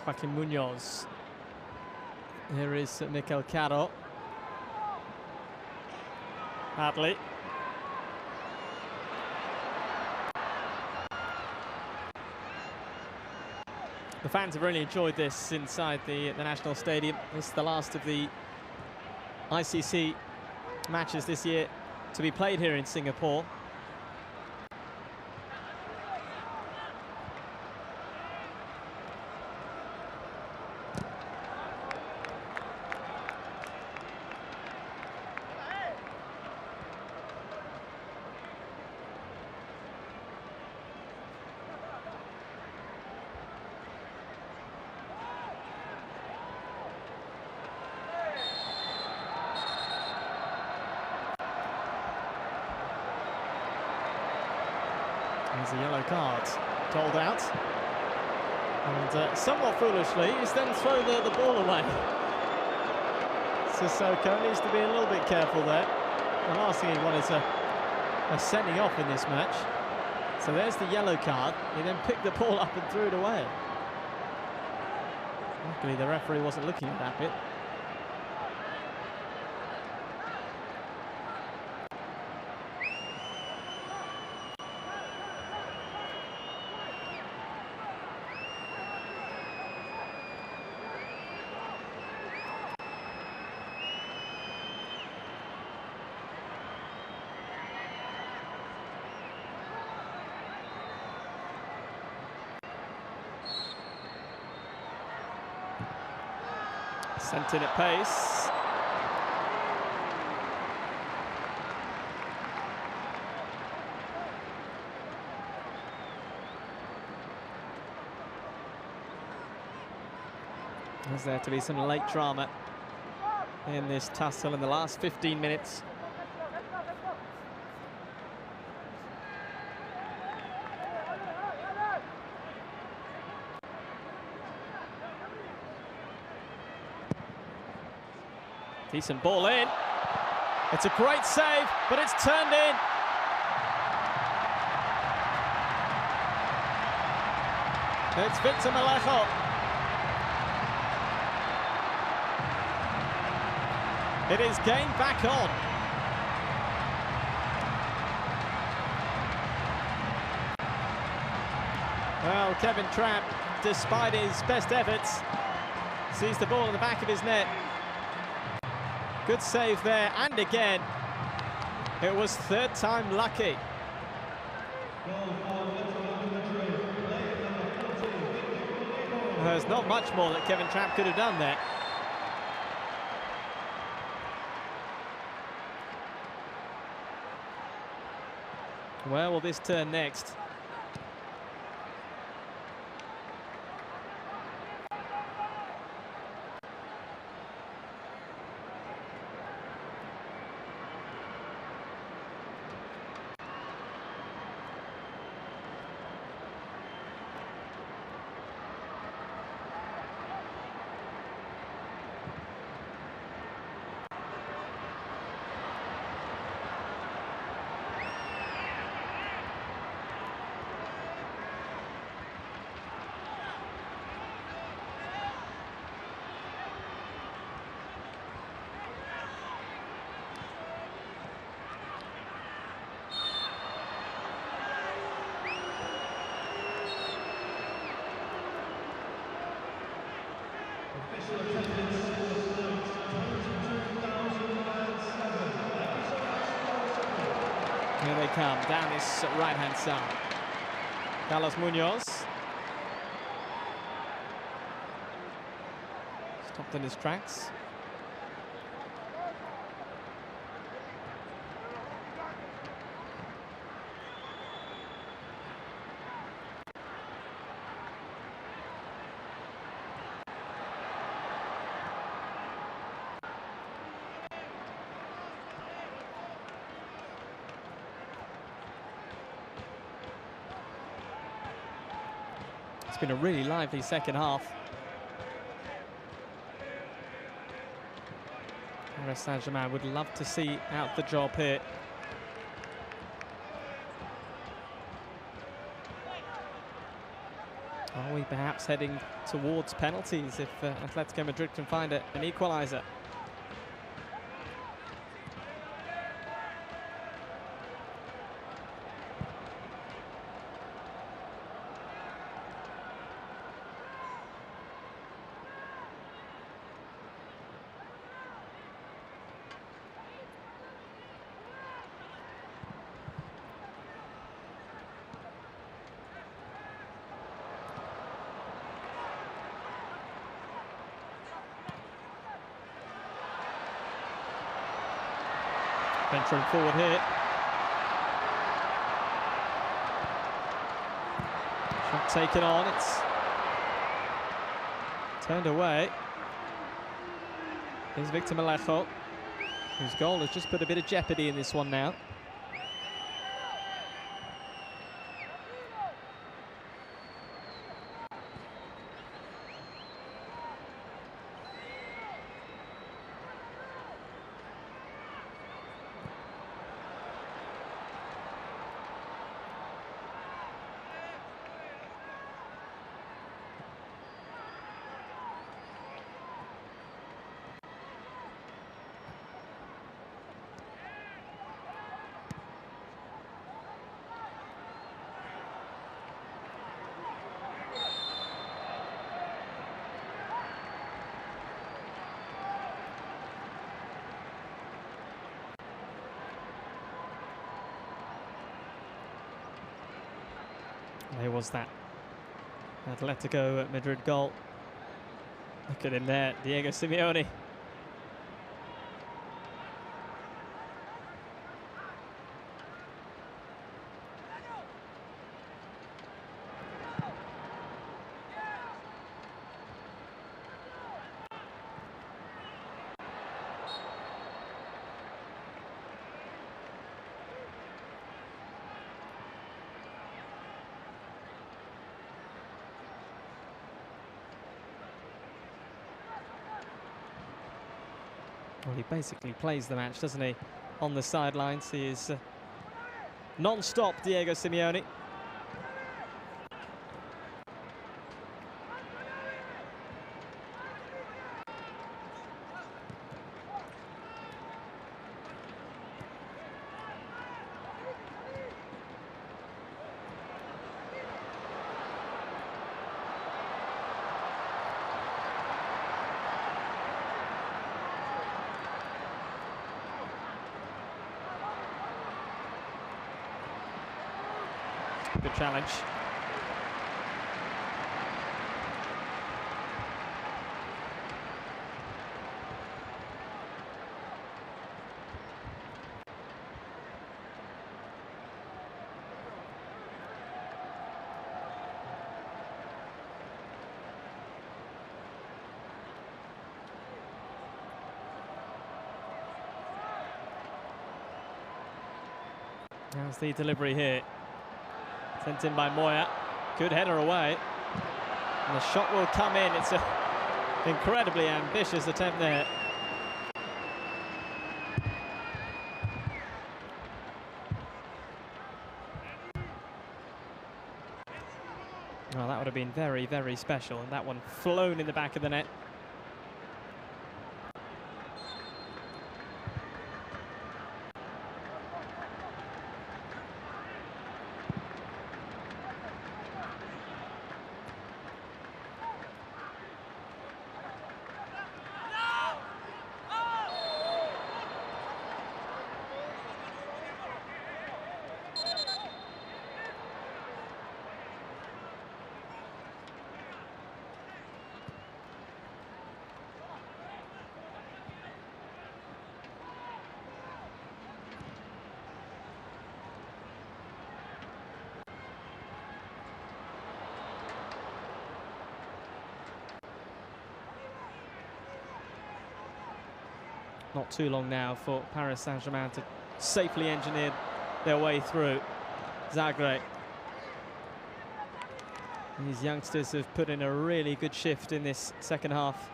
Joaquin Munoz. Here is Mikel Caro. Hadley. The fans have really enjoyed this inside the National Stadium. This is the last of the ICC matches this year to be played here in Singapore. There's a yellow card doled out. And somewhat foolishly, he's then thrown the ball away. Sissoko needs to be a little bit careful there. The last thing he wanted is a sending off in this match. So there's the yellow card. He then picked the ball up and threw it away. Luckily, the referee wasn't looking at that bit. Sent in at pace. There's there to be some late drama in this tussle in the last 15 minutes. Decent ball in. It's a great save, but it's turned in. It's Victor Mellejo. It is game back on. Well, Kevin Trapp, despite his best efforts, sees the ball in the back of his net. Good save there, and again, it was third time lucky. There's not much more that Kevin Trapp could have done there. Where will this turn next? Official attendance was note 22,007. Thank you so much for your support. Here they come, down this right-hand side. Carlos Munoz. Stopped in his tracks. It's been a really lively second half. Paris Saint-Germain would love to see out the job here. Are we perhaps heading towards penalties if Atletico Madrid can find an equaliser? Venturing forward here. Shot taken on, it's turned away. Here's Victor Mellejo, whose goal has just put a bit of jeopardy in this one now. There was that Atletico Madrid goal. Look at him there, Diego Simeone. Well, he basically plays the match, doesn't he? On the sidelines, he is non-stop, Diego Simeone. Good challenge. How's the delivery here? Sent in by Moya. Good header away. And the shot will come in. It's an incredibly ambitious attempt there. Well, that would have been very, very special. And that one flown in the back of the net. Not too long now for Paris Saint-Germain to safely engineer their way through Zagreb. These youngsters have put in a really good shift in this second half.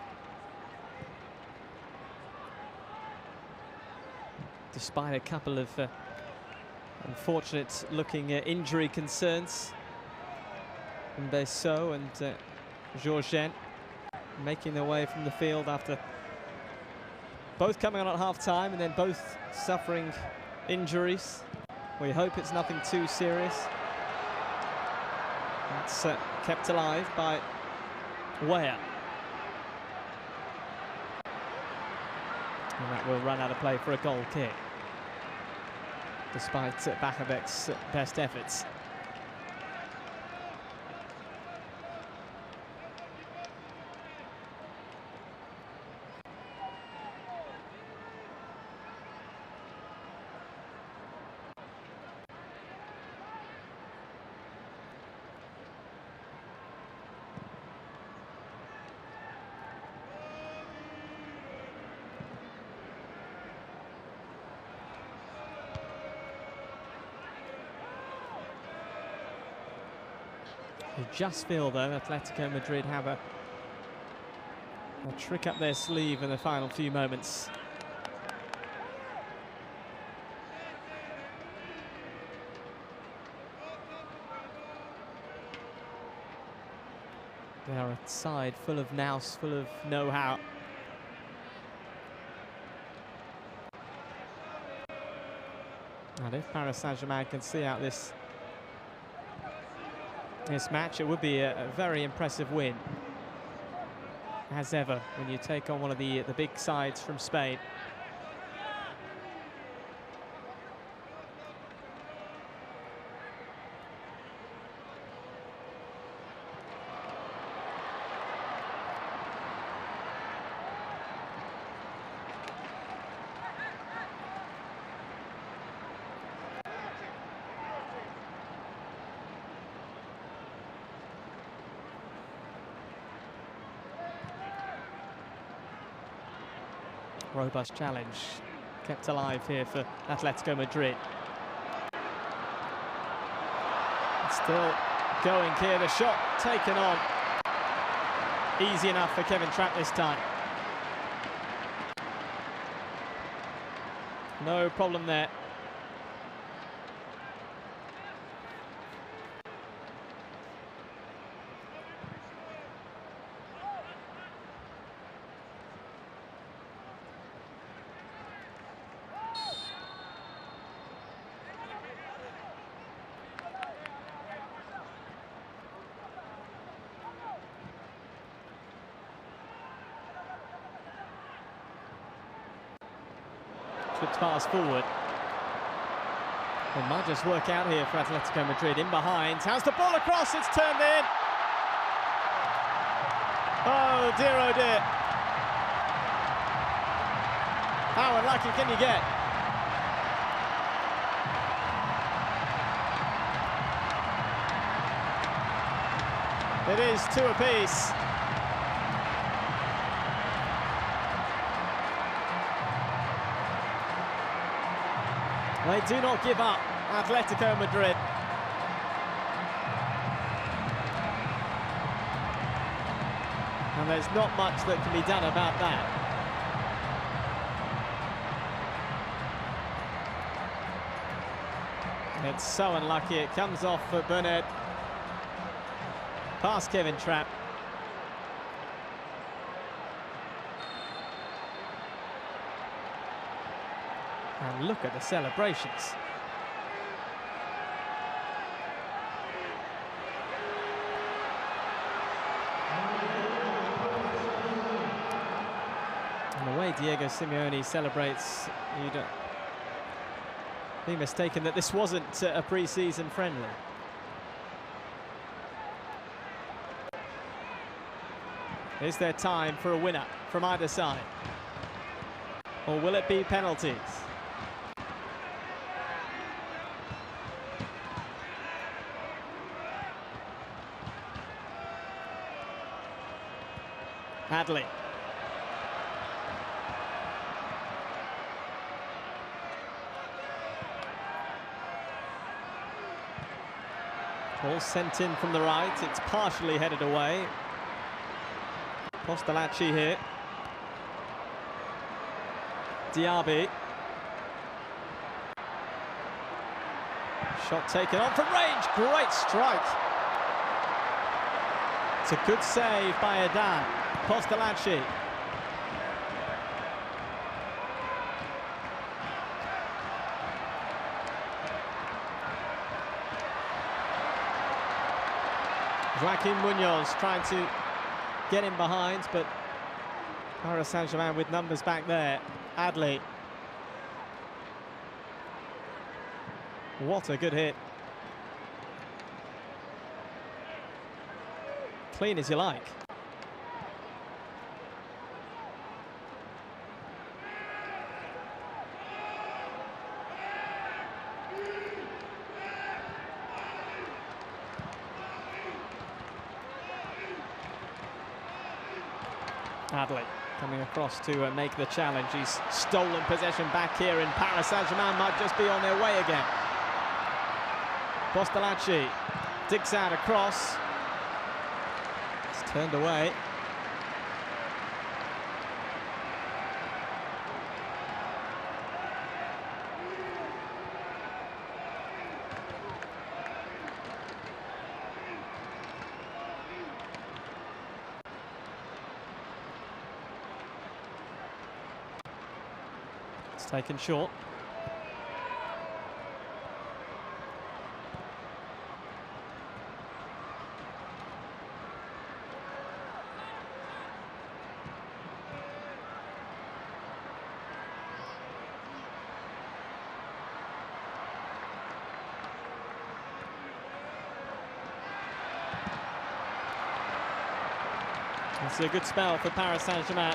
Despite a couple of unfortunate looking injury concerns. Mbesso and Georgen making their way from the field after both coming on at half-time and then both suffering injuries. We hope it's nothing too serious. That's kept alive by Weah. And that will run out of play for a goal kick, despite Bachabek's best efforts. You just feel, though, Atletico Madrid have a trick up their sleeve in the final few moments. They are a side full of nous, full of know-how. And if Paris Saint-Germain can see out this match, it would be a very impressive win, as ever, when you take on one of the big sides from Spain. Robust challenge kept alive here for Atletico Madrid. Still going here, the shot taken on. Easy enough for Kevin Trapp this time. No problem there. Good pass forward. It might just work out here for Atletico Madrid. In behind, has the ball across, it's turned in. Oh dear. How unlucky can you get? It is 2 apiece. They do not give up, Atletico Madrid. And there's not much that can be done about that. It's so unlucky, it comes off for Bernard. Past Kevin Trapp. And look at the celebrations. And the way Diego Simeone celebrates, you don't be mistaken that this wasn't a pre-season friendly. Is there time for a winner from either side? Or will it be penalties? Hadley. Ball sent in from the right, it's partially headed away. Postalacci here. Diaby. Shot taken on from range, great strike. It's a good save by Adan. Postalacci. Joaquin Munoz trying to get in behind, but Paris Saint-Germain with numbers back there. Adley. What a good hit. Clean as you like. Adley coming across to make the challenge. He's stolen possession back here, and Paris Saint-Germain might just be on their way again. Postalacci digs out across. It's turned away. Taken short. It's a good spell for Paris Saint-Germain.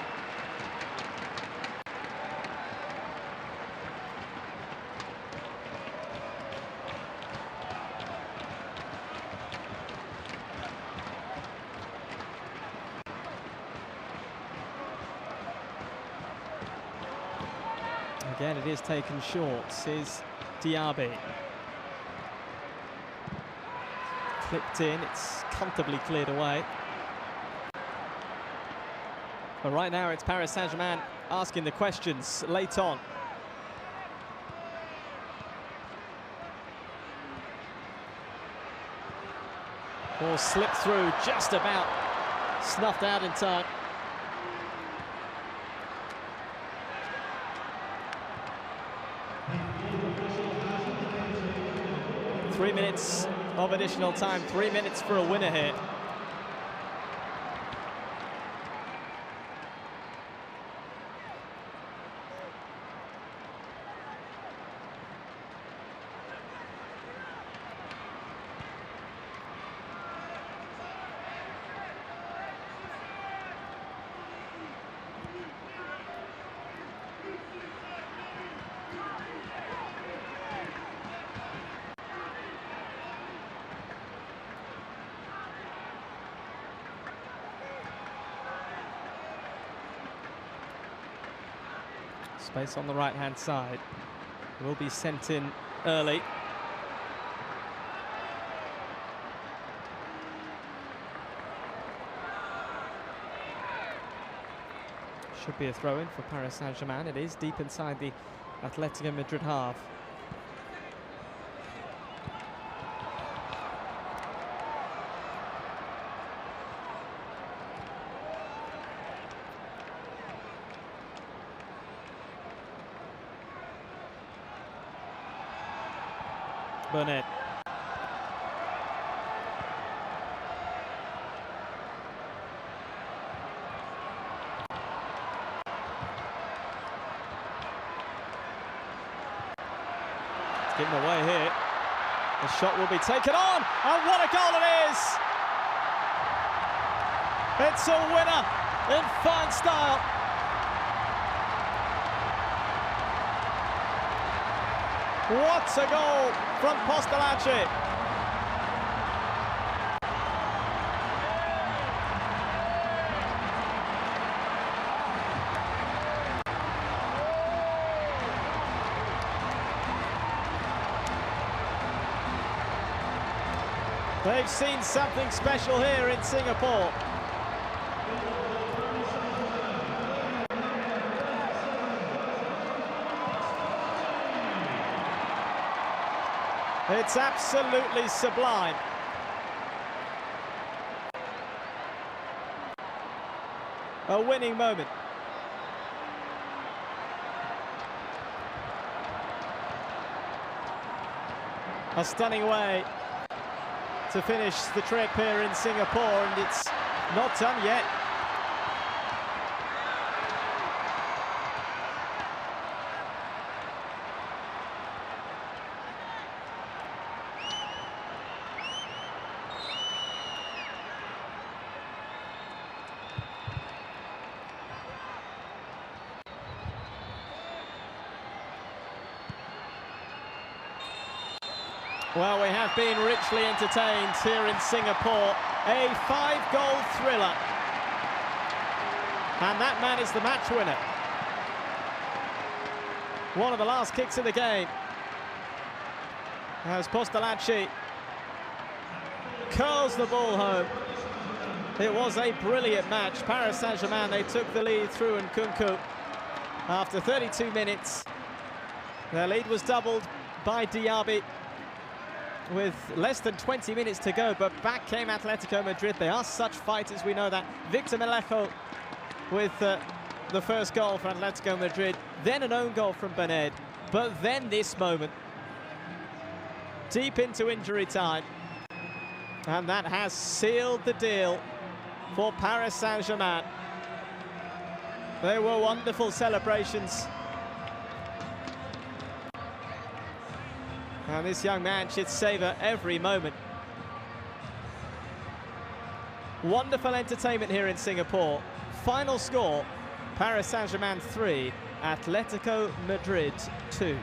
Again, it is taken short. Is Diaby. Clipped in, it's comfortably cleared away. But right now it's Paris Saint-Germain asking the questions late on. Ball slipped through, just about snuffed out in time. Three minutes of additional time, 3 minutes for a winner here. Space on the right-hand side. Will be sent in early. Should be a throw-in for Paris Saint-Germain. It is deep inside the Atletico Madrid half. Burnett. It's given away here. The shot will be taken on, and what a goal it is! It's a winner in fine style. What a goal from Postolacci. They've seen something special here in Singapore. It's absolutely sublime. A winning moment. A stunning way to finish the trip here in Singapore, and it's not done yet. Well, we have been richly entertained here in Singapore. A 5-goal thriller. And that man is the match winner. One of the last kicks of the game, as Postolacci curls the ball home. It was a brilliant match. Paris Saint-Germain, they took the lead through Nkunku after 32 minutes. Their lead was doubled by Diaby with less than 20 minutes to go, but back came Atletico Madrid. They are such fighters, we know that. Victor Mellejo with the first goal for Atletico Madrid, then an own goal from Berned, but then this moment, deep into injury time, and that has sealed the deal for Paris Saint-Germain. They were wonderful celebrations. And this young man should savour every moment. Wonderful entertainment here in Singapore. Final score, Paris Saint-Germain 3, Atletico Madrid 2.